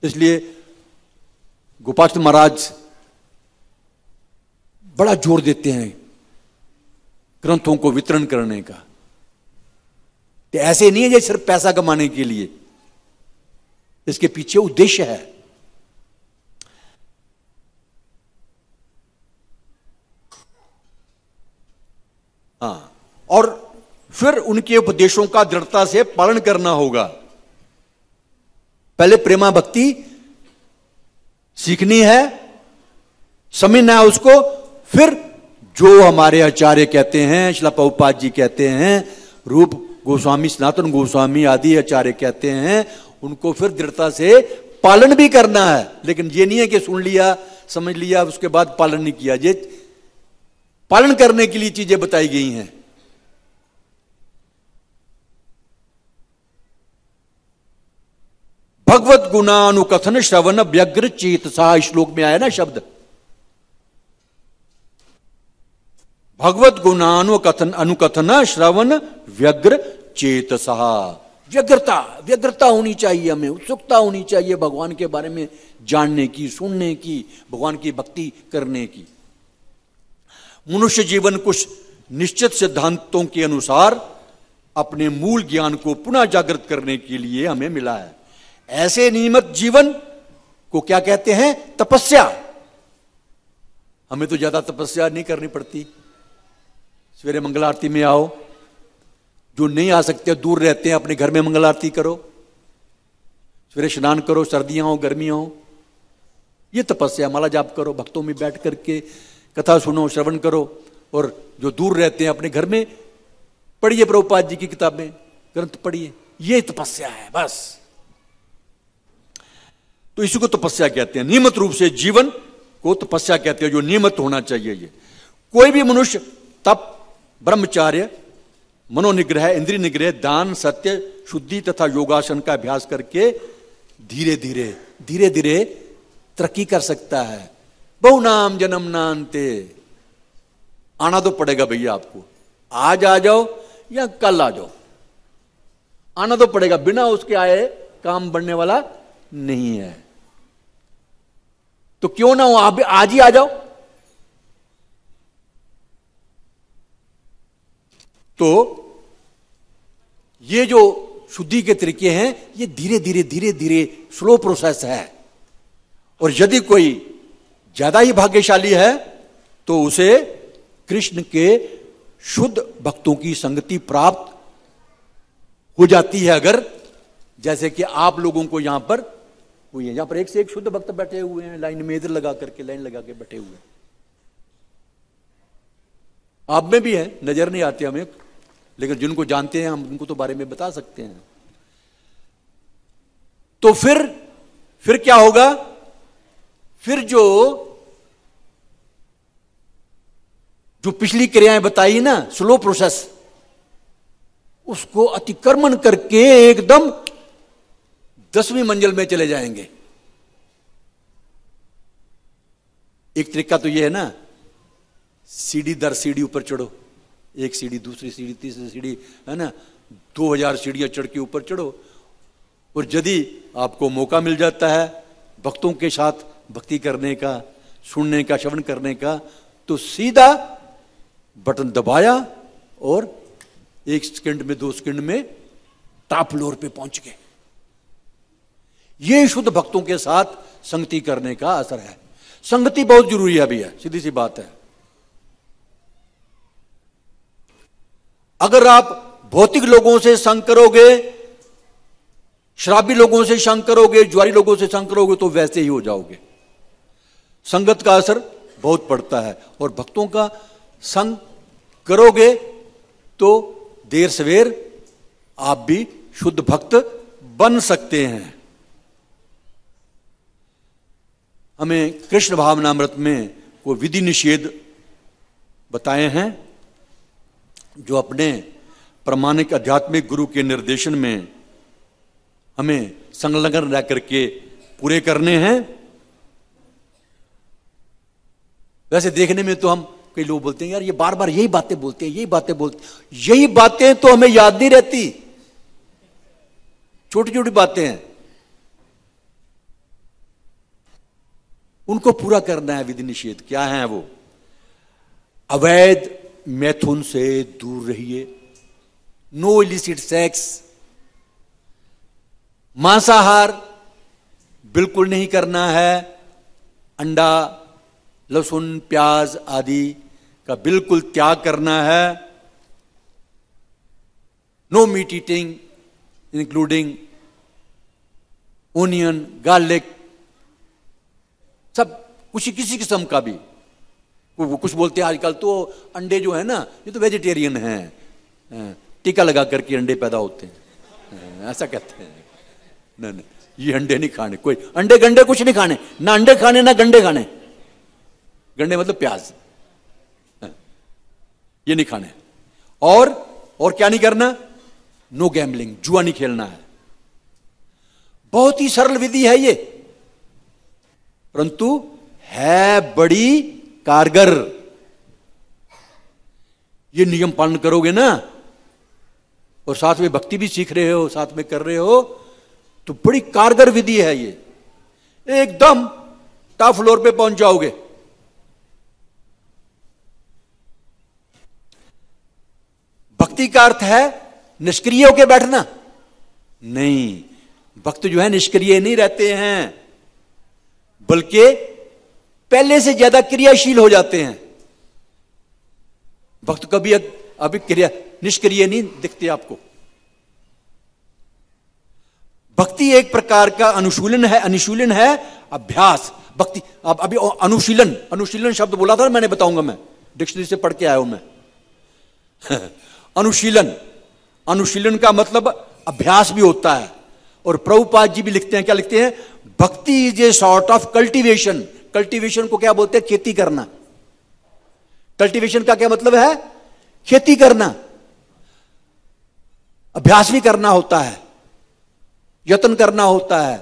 इसलिए गोपाल महाराज बड़ा जोर देते हैं ग्रंथों को वितरण करने का। तो ऐसे नहीं है जैसे सिर्फ पैसा कमाने के लिए, इसके पीछे उद्देश्य है। हाँ, और फिर उनके उपदेशों का दृढ़ता से पालन करना होगा। पहले प्रेमा भक्ति सीखनी है, समझना है उसको, फिर जो हमारे आचार्य कहते हैं, श्रील प्रभुपाद जी कहते हैं, रूप गोस्वामी, सनातन गोस्वामी आदि आचार्य कहते हैं, उनको फिर दृढ़ता से पालन भी करना है। लेकिन ये नहीं है कि सुन लिया, समझ लिया, उसके बाद पालन नहीं किया। ये पालन करने के लिए चीजें बताई गई हैं। भगवत गुणानुकथन श्रवण व्यग्र चेतसा, श्लोक में आया ना शब्द, भगवत गुणानुकथन अनुकथन श्रवण व्यग्र चेतसा। व्यग्रता होनी चाहिए, हमें उत्सुकता होनी चाहिए भगवान के बारे में जानने की, सुनने की, भगवान की भक्ति करने की। मनुष्य जीवन कुछ निश्चित सिद्धांतों के अनुसार अपने मूल ज्ञान को पुनः जागृत करने के लिए हमें मिला है। ऐसे नियमित जीवन को क्या कहते हैं? तपस्या। हमें तो ज्यादा तपस्या नहीं करनी पड़ती। सवेरे मंगल आरती में आओ, जो नहीं आ सकते दूर रहते हैं अपने घर में मंगल आरती करो, सवेरे स्नान करो, सर्दियां हो गर्मियां हो, ये तपस्या। माला जाप करो, भक्तों में बैठ करके कथा सुनो, श्रवण करो। और जो दूर रहते हैं अपने घर में पढ़िए प्रभुपाद जी की किताबें, ग्रंथ पढ़िए, ये तपस्या है बस। तो इसी को तपस्या कहते हैं। नियमित रूप से जीवन को तपस्या कहते हैं, जो नियमित होना चाहिए। ये कोई भी मनुष्य तप, ब्रह्मचार्य, मनोनिग्रह, इंद्रिय निग्रह, दान, सत्य, शुद्धि तथा योगासन का अभ्यास करके धीरे धीरे तरक्की कर सकता है। बहुनाम जन्म नान्ते। आना तो पड़ेगा भैया आपको, आज आ जाओ या कल आ जाओ, आना तो पड़ेगा। बिना उसके आए काम बढ़ने वाला नहीं है। तो क्यों ना हो, आप आज ही आ जाओ। तो ये जो शुद्धि के तरीके हैं, ये धीरे धीरे स्लो प्रोसेस है। और यदि कोई ज्यादा ही भाग्यशाली है तो उसे कृष्ण के शुद्ध भक्तों की संगति प्राप्त हो जाती है। अगर जैसे कि आप लोगों को यहां पर हुई है, यहां पर एक से एक शुद्ध भक्त बैठे हुए हैं, लाइन में इधर लगा करके, लाइन लगा के बैठे हुए हैं। आप में भी है, नजर नहीं आते हमें, लेकिन जिनको जानते हैं हम उनको तो बारे में बता सकते हैं। तो फिर क्या होगा? फिर जो पिछली क्रियाएं बताई ना, स्लो प्रोसेस, उसको अतिक्रमण करके एकदम 10वीं मंजिल में चले जाएंगे। एक तरीका तो यह है ना, सीढ़ी दर सीढ़ी ऊपर चढ़ो, एक सीढ़ी, दूसरी सीढ़ी, तीसरी सीढ़ी, है ना, 2000 सीढ़ियां चढ़ के ऊपर चढ़ो। और यदि आपको मौका मिल जाता है भक्तों के साथ भक्ति करने का, सुनने का, श्रवण करने का, तो सीधा बटन दबाया और 1 सेकंड में, 2 सेकंड में टॉप फ्लोर पे पहुंच गए। ये शुद्ध भक्तों के साथ संगति करने का असर है। संगति बहुत जरूरी है भैया, सीधी सी बात है। अगर आप भौतिक लोगों से संग करोगे, शराबी लोगों से संग करोगे, जुआरी लोगों से संग करोगे, तो वैसे ही हो जाओगे। संगत का असर बहुत पड़ता है। और भक्तों का संग करोगे तो देर सवेर आप भी शुद्ध भक्त बन सकते हैं। हमें कृष्ण भावनामृत में कोई विधि निषेध बताए हैं जो अपने प्रामाणिक आध्यात्मिक गुरु के निर्देशन में हमें संलग्न रह करके पूरे करने हैं। वैसे देखने में तो हम, कई लोग बोलते हैं यार ये बार बार यही बातें बोलते हैं, यही बातें बोलते हैं। यही बातें तो हमें याद नहीं रहती, छोटी छोटी बातें हैं, उनको पूरा करना है। विधि निषेध क्या है वो? अवैध मैथुन से दूर रहिए, नो इलिसिट सेक्स, मांसाहार बिल्कुल नहीं करना है, अंडा लहसुन प्याज आदि का बिल्कुल त्याग करना है, no meat eating including onion garlic, सब कुछ किसी किस्म का भी। कुछ बोलते हैं आजकल तो अंडे जो है ना ये तो वेजिटेरियन हैं, टीका लगा करके अंडे पैदा होते हैं, ऐसा कहते हैं। नहीं, ये अंडे नहीं खाने, कोई अंडे गंडे कुछ नहीं खाने, ना अंडे खाने ना गंडे खाने। गंडे मतलब प्याज, ये नहीं खाने। और क्या नहीं करना? नो गैम्बलिंग, जुआ नहीं खेलना है। बहुत ही सरल विधि है ये, परंतु है बड़ी कारगर। ये नियम पालन करोगे ना, और साथ में भक्ति भी सीख रहे हो, साथ में कर रहे हो, तो बड़ी कारगर विधि है ये। एकदम टॉप फ्लोर पे पहुंच जाओगे। भक्ति का अर्थ है निष्क्रिय होकर बैठना नहीं। भक्त जो है निष्क्रिय नहीं रहते हैं, बल्कि पहले से ज्यादा क्रियाशील हो जाते हैं। भक्त कभी अभी निष्क्रिय नहीं दिखते आपको। भक्ति एक प्रकार का अनुशीलन है, अभ्यास। भक्ति अब अभी अनुशीलन शब्द बोला था, मैंने बताऊंगा, मैं डिक्शनरी से पढ़ के आया हूं मैं। अनुशीलन का मतलब अभ्यास भी होता है। और प्रभुपाद जी भी लिखते हैं, क्या लिखते हैं? भक्ति is a sort of cultivation. Cultivation को क्या बोलते हैं? खेती करना। कल्टीवेशन का क्या मतलब है? खेती करना। अभ्यास भी करना होता है, यत्न करना होता है।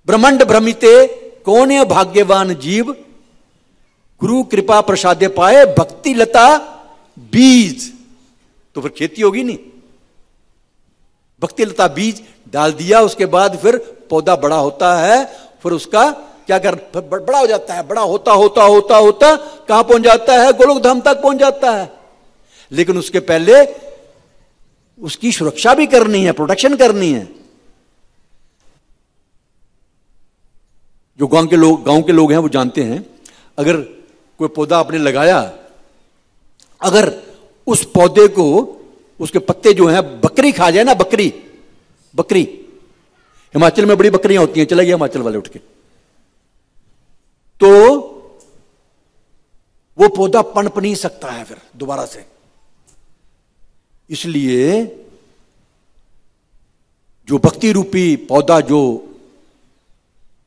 ब्रह्मांड भ्रमिते कौन है भाग्यवान जीव, गुरु कृपा प्रसाद्य पाए भक्ति लता बीज। तो फिर खेती होगी नहीं। भक्ति लता बीज डाल दिया, उसके बाद फिर पौधा बड़ा होता है, फिर उसका क्या कर, बड़ा हो जाता है। बड़ा होता होता होता होता कहां पहुंच जाता है? गोलोक धाम तक पहुंच जाता है। लेकिन उसके पहले उसकी सुरक्षा भी करनी है, प्रोटेक्शन करनी है। जो गांव के लोग हैं वो जानते हैं, अगर कोई पौधा आपने लगाया, अगर उस पौधे को, उसके पत्ते जो हैं बकरी खा जाए ना, बकरी हिमाचल में बड़ी बकरियां होती हैं, चले गए हिमाचल वाले उठ के, तो वो पौधा पनप नहीं सकता है फिर दोबारा से। इसलिए जो भक्ति रूपी पौधा जो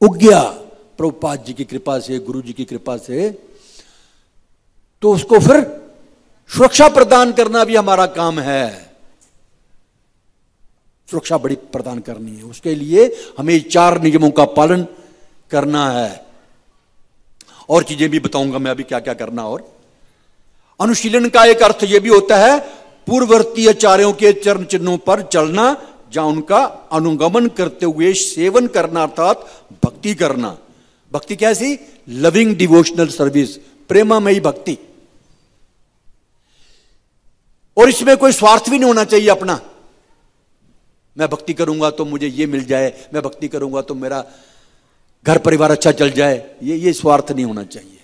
उग गया प्रभुपाद जी की कृपा से, गुरु जी की कृपा से, तो उसको फिर सुरक्षा प्रदान करना भी हमारा काम है। सुरक्षा बड़ी प्रदान करनी है, उसके लिए हमें 4 नियमों का पालन करना है। और चीजें भी बताऊंगा मैं अभी क्या क्या करना। और अनुशीलन का एक अर्थ यह भी होता है पूर्ववर्ती आचार्यों के चरण चिन्हों पर चलना, जहां उनका अनुगमन करते हुए सेवन करना, अर्थात भक्ति करना। भक्ति कैसी? लविंग डिवोशनल सर्विस, प्रेमामयी भक्ति। और इसमें कोई स्वार्थ भी नहीं होना चाहिए अपना। मैं भक्ति करूंगा तो मुझे ये मिल जाए, मैं भक्ति करूंगा तो मेरा घर परिवार अच्छा चल जाए, ये स्वार्थ नहीं होना चाहिए।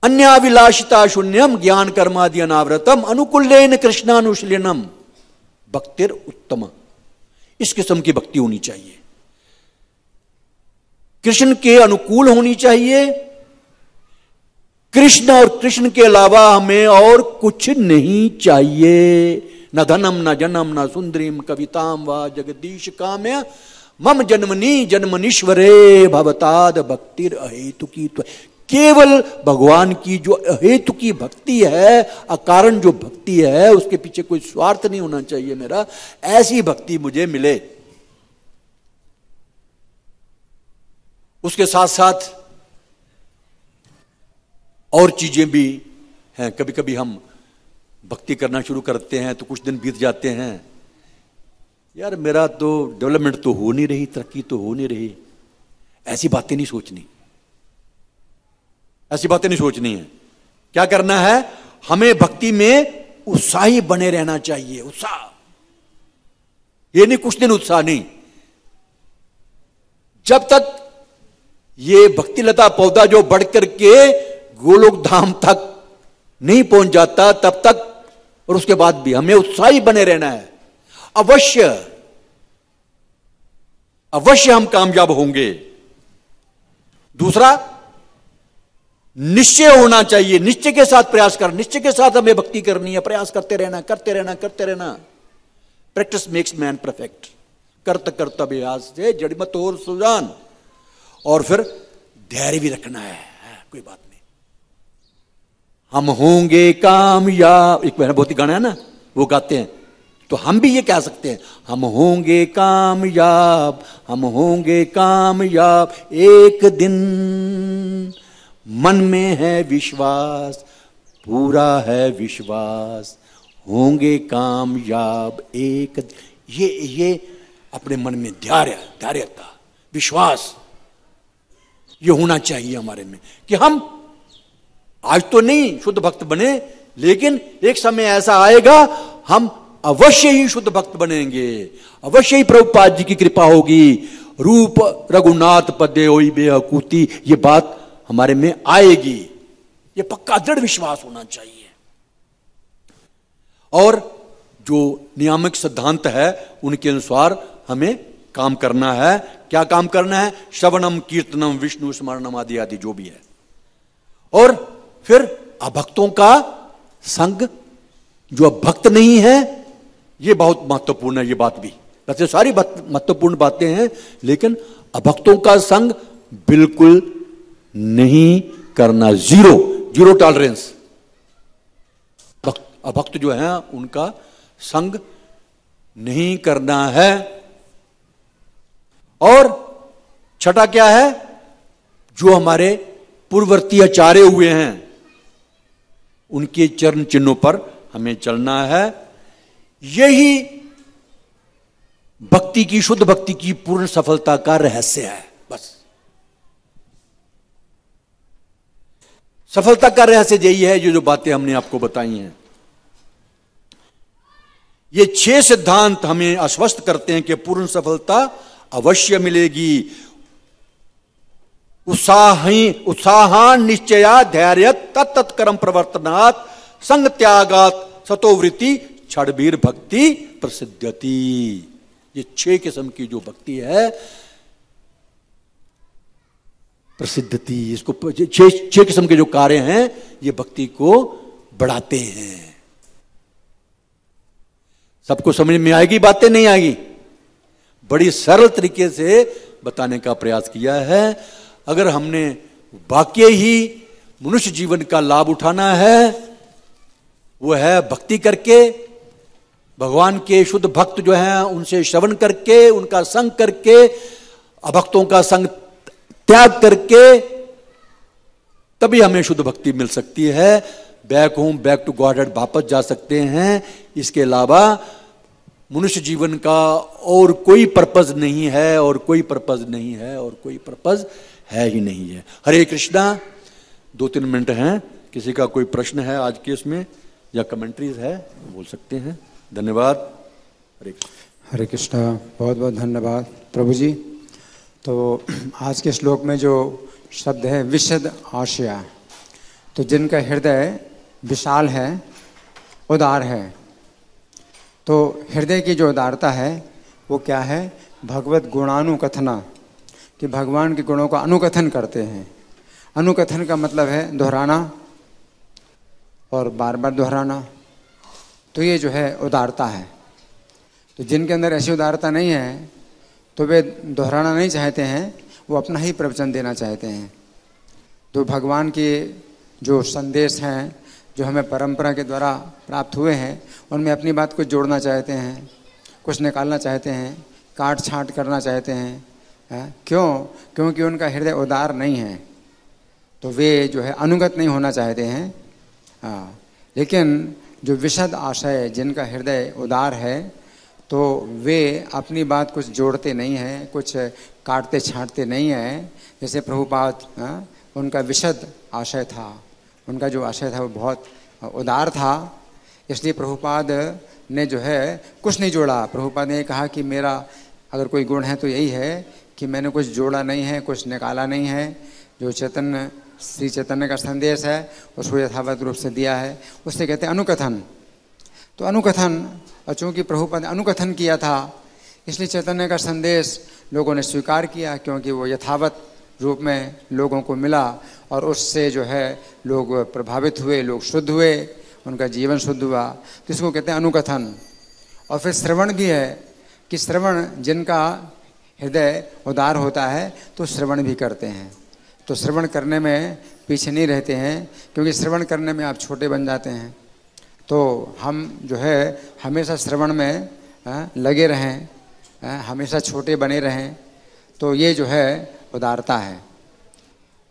अन्याभिलाषिता शून्यम ज्ञान कर्मादि अनावृतम अनुकूलेन कृष्णानुशीलनम भक्तिर उत्तम। इस किस्म की भक्ति होनी चाहिए, कृष्ण के अनुकूल होनी चाहिए। कृष्ण और कृष्ण के अलावा हमें और कुछ नहीं चाहिए। न धनम न जनम न सुंदरीम कविताम व जगदीश काम्य मम जन्मनि जन्मनीश्वरे भवताद भक्तिर अहेतु की। केवल भगवान की जो अहेतु की भक्ति है, अकारण जो भक्ति है, उसके पीछे कोई स्वार्थ नहीं होना चाहिए मेरा। ऐसी भक्ति मुझे मिले। उसके साथ साथ और चीजें भी हैं। कभी कभी हम भक्ति करना शुरू करते हैं तो कुछ दिन बीत जाते हैं, यार मेरा तो डेवलपमेंट तो हो नहीं रही, तरक्की तो हो नहीं रही। ऐसी बातें नहीं सोचनी, ऐसी बातें नहीं सोचनी है। क्या करना है, हमें भक्ति में उत्साही बने रहना चाहिए। उत्साह, ये नहीं कुछ दिन उत्साह नहीं। जब तक ये भक्ति लता पौधा जो बढ़ करके गोलोक धाम तक नहीं पहुंच जाता, तब तक और उसके बाद भी हमें उत्साही बने रहना है। अवश्य अवश्य हम कामयाब होंगे। दूसरा, निश्चय होना चाहिए, निश्चय के साथ प्रयास कर, निश्चय के साथ हमें भक्ति करनी है। प्रयास करते रहना, करते रहना, करते रहना। Practice makes man perfect. करत कर्तव्यास से जड़मत और सुजान। और फिर धैर्य भी रखना है, कोई बात नहीं। हम होंगे कामयाब, एक बहुत ही गाना है ना, वो गाते हैं, तो हम भी ये कह सकते हैं, हम होंगे कामयाब, हम होंगे कामयाब एक दिन। मन में है विश्वास, पूरा है विश्वास, होंगे कामयाब एक दिन। ये अपने मन में धैर्यता, विश्वास ये होना चाहिए हमारे में कि हम आज तो नहीं शुद्ध भक्त बने, लेकिन एक समय ऐसा आएगा हम अवश्य ही शुद्ध भक्त बनेंगे। अवश्य ही प्रभुपाद जी की कृपा होगी। रूप रघुनाथ पदे होई बेहकूती, ये बात हमारे में आएगी। ये पक्का दृढ़ विश्वास होना चाहिए। और जो नियामक सिद्धांत है उनके अनुसार हमें काम करना है। क्या काम करना है? श्रवणम कीर्तनम विष्णु स्मरणम आदि आदि जो भी है। और फिर अभक्तों का संग, जो भक्त नहीं है, ये बहुत महत्वपूर्ण है। ये बात भी, वैसे सारी महत्वपूर्ण बातें हैं, लेकिन अभक्तों का संग बिल्कुल नहीं करना। Zero tolerance. अभक्त जो है उनका संग नहीं करना है। और छठा क्या है? जो हमारे पूर्ववर्ती आचार्य हुए हैं उनके चरण चिन्हों पर हमें चलना है। यही भक्ति की, शुद्ध भक्ति की पूर्ण सफलता का रहस्य है। बस सफलता का रहस्य यही है, जो बातें हमने आपको बताई हैं। ये 6 सिद्धांत हमें आश्वस्त करते हैं कि पूर्ण सफलता अवश्य मिलेगी। उत्साहान निश्चया धैर्य तत्तत्कर्म प्रवर्तनात् संग त्यागात सतोवृत्ति क्षणबीर भक्ति प्रसिद्धति। ये 6 किस्म की जो भक्ति है, प्रसिद्धति, इसको 6 किस्म के जो कार्य हैं ये भक्ति को बढ़ाते हैं। सबको समझ में आएगी बातें? नहीं आएगी? बड़ी सरल तरीके से बताने का प्रयास किया है। अगर हमने वाकई ही मनुष्य जीवन का लाभ उठाना है, वो है भक्ति करके, भगवान के शुद्ध भक्त जो हैं उनसे श्रवण करके, उनका संग करके, अभक्तों का संग त्याग करके, तभी हमें शुद्ध भक्ति मिल सकती है। Back home, back to God वापस जा सकते हैं। इसके अलावा मनुष्य जीवन का और कोई पर्पज नहीं है, और कोई पर्पज नहीं है, और कोई पर्पज है ही नहीं है। हरे कृष्णा। 2-3 मिनट हैं, किसी का कोई प्रश्न है आज के इसमें या कमेंट्रीज है बोल सकते हैं। धन्यवाद। हरे कृष्ण। हरे कृष्णा। बहुत बहुत धन्यवाद प्रभु जी। तो आज के श्लोक में जो शब्द है विशद आशया, तो जिनका हृदय विशाल है, उदार है, तो हृदय की जो उदारता है वो क्या है? भगवत गुणानुकथना, कि भगवान के गुणों का अनुकथन करते हैं। अनुकथन का मतलब है दोहराना और बार बार दोहराना, तो ये जो है उदारता है। तो जिनके अंदर ऐसी उदारता नहीं है तो वे दोहराना नहीं चाहते हैं, वो अपना ही प्रवचन देना चाहते हैं। तो भगवान के जो संदेश हैं, जो हमें परंपरा के द्वारा प्राप्त हुए हैं, उनमें अपनी बात को जोड़ना चाहते हैं, कुछ निकालना चाहते हैं, काट छांट करना चाहते हैं। क्यों? क्योंकि उनका हृदय उदार नहीं है, तो वे जो है अनुगत नहीं होना चाहते हैं। लेकिन जो विशद आशय, जिनका हृदय उदार है, तो वे अपनी बात कुछ जोड़ते नहीं हैं, कुछ काटते छांटते नहीं हैं। जैसे प्रभुपाद, उनका विशद आशय था, उनका जो आशय था वो बहुत उदार था, इसलिए प्रभुपाद ने जो है कुछ नहीं जोड़ा। प्रभुपाद ने कहा कि मेरा अगर कोई गुण है तो यही है कि मैंने कुछ जोड़ा नहीं है, कुछ निकाला नहीं है। जो चैतन्य, श्री चैतन्य का संदेश है उसको यथावत रूप से दिया है, उससे कहते हैं अनुकथन। तो अनुकथन, और चूँकि प्रभुपाद ने अनुकथन किया था इसलिए चैतन्य का संदेश लोगों ने स्वीकार किया, क्योंकि वो यथावत रूप में लोगों को मिला और उससे जो है लोग प्रभावित हुए, लोग शुद्ध हुए, उनका जीवन शुद्ध हुआ। तो इसको कहते हैं अनुकथन। और फिर श्रवण भी है कि श्रवण, जिनका हृदय उदार होता है तो श्रवण भी करते हैं। तो श्रवण करने में पीछे नहीं रहते हैं, क्योंकि श्रवण करने में आप छोटे बन जाते हैं। तो हम जो है हमेशा श्रवण में लगे रहें, हमेशा छोटे बने रहें, तो ये जो है उदारता है।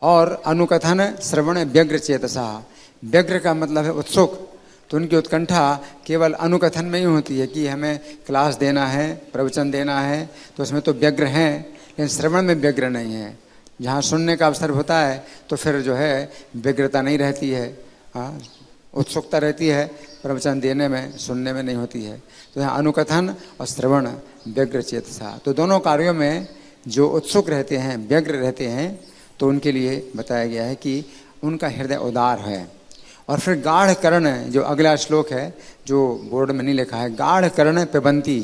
और अनुकथन श्रवण व्यग्र चेतसा, व्यग्र का मतलब है उत्सुक। तो उनकी उत्कंठा केवल अनुकथन में ही होती है कि हमें क्लास देना है, प्रवचन देना है, तो उसमें तो व्यग्र हैं, लेकिन श्रवण में व्यग्र नहीं है। जहाँ सुनने का अवसर होता है तो फिर जो है व्यग्रता नहीं रहती है, उत्सुकता रहती है, प्रवचन देने में, सुनने में नहीं होती है। तो यहाँ अनुकथन और श्रवण व्यग्र चेतसा, तो दोनों कार्यों में जो उत्सुक रहते हैं, व्यग्र रहते हैं, तो उनके लिए बताया गया है कि उनका हृदय उदार है। और फिर गाढ़ कर्ण, जो अगला श्लोक है जो बोर्ड में नहीं लिखा है, गाढ़ कर्ण पिबंती,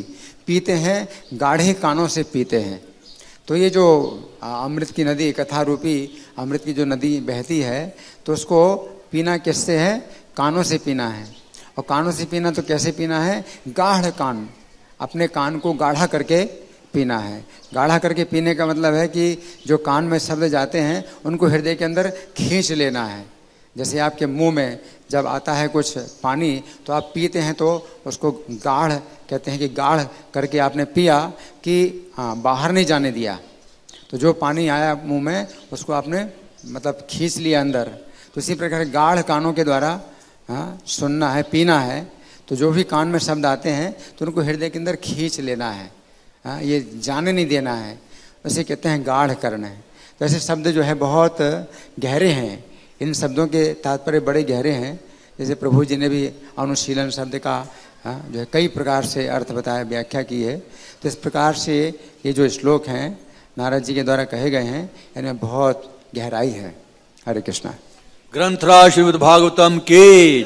पीते हैं, गाढ़े कानों से पीते हैं। तो ये जो अमृत की नदी, कथा रूपी अमृत की जो नदी बहती है, तो उसको पीना किससे है? कानों से पीना है। और कानों से पीना तो कैसे पीना है? गाढ़ कान, अपने कान को गाढ़ा करके पीना है। गाढ़ा करके पीने का मतलब है कि जो कान में शब्द जाते हैं उनको हृदय के अंदर खींच लेना है। जैसे आपके मुंह में जब आता है कुछ पानी तो आप पीते हैं तो उसको गाढ़ कहते हैं, कि गाढ़ करके आपने पिया कि बाहर नहीं जाने दिया। तो जो पानी आया मुंह में उसको आपने मतलब खींच लिया अंदर। तो इसी प्रकार गाढ़ कानों के द्वारा सुनना है, पीना है। तो जो भी कान में शब्द आते हैं तो उनको हृदय के अंदर खींच लेना है, ये जाने नहीं देना है। उसे कहते हैं गाढ़ कर्ण है। तो ऐसे शब्द जो है बहुत गहरे हैं, इन शब्दों के तात्पर्य बड़े गहरे हैं। जैसे प्रभु जी ने भी अनुशीलन शब्द का जो है कई प्रकार से अर्थ बताया, व्याख्या की है। तो इस प्रकार से ये जो श्लोक हैं नारद जी के द्वारा कहे गए हैं, इनमें बहुत गहराई है। हरे कृष्णा। ग्रंथराज श्रीमद् भागवतम की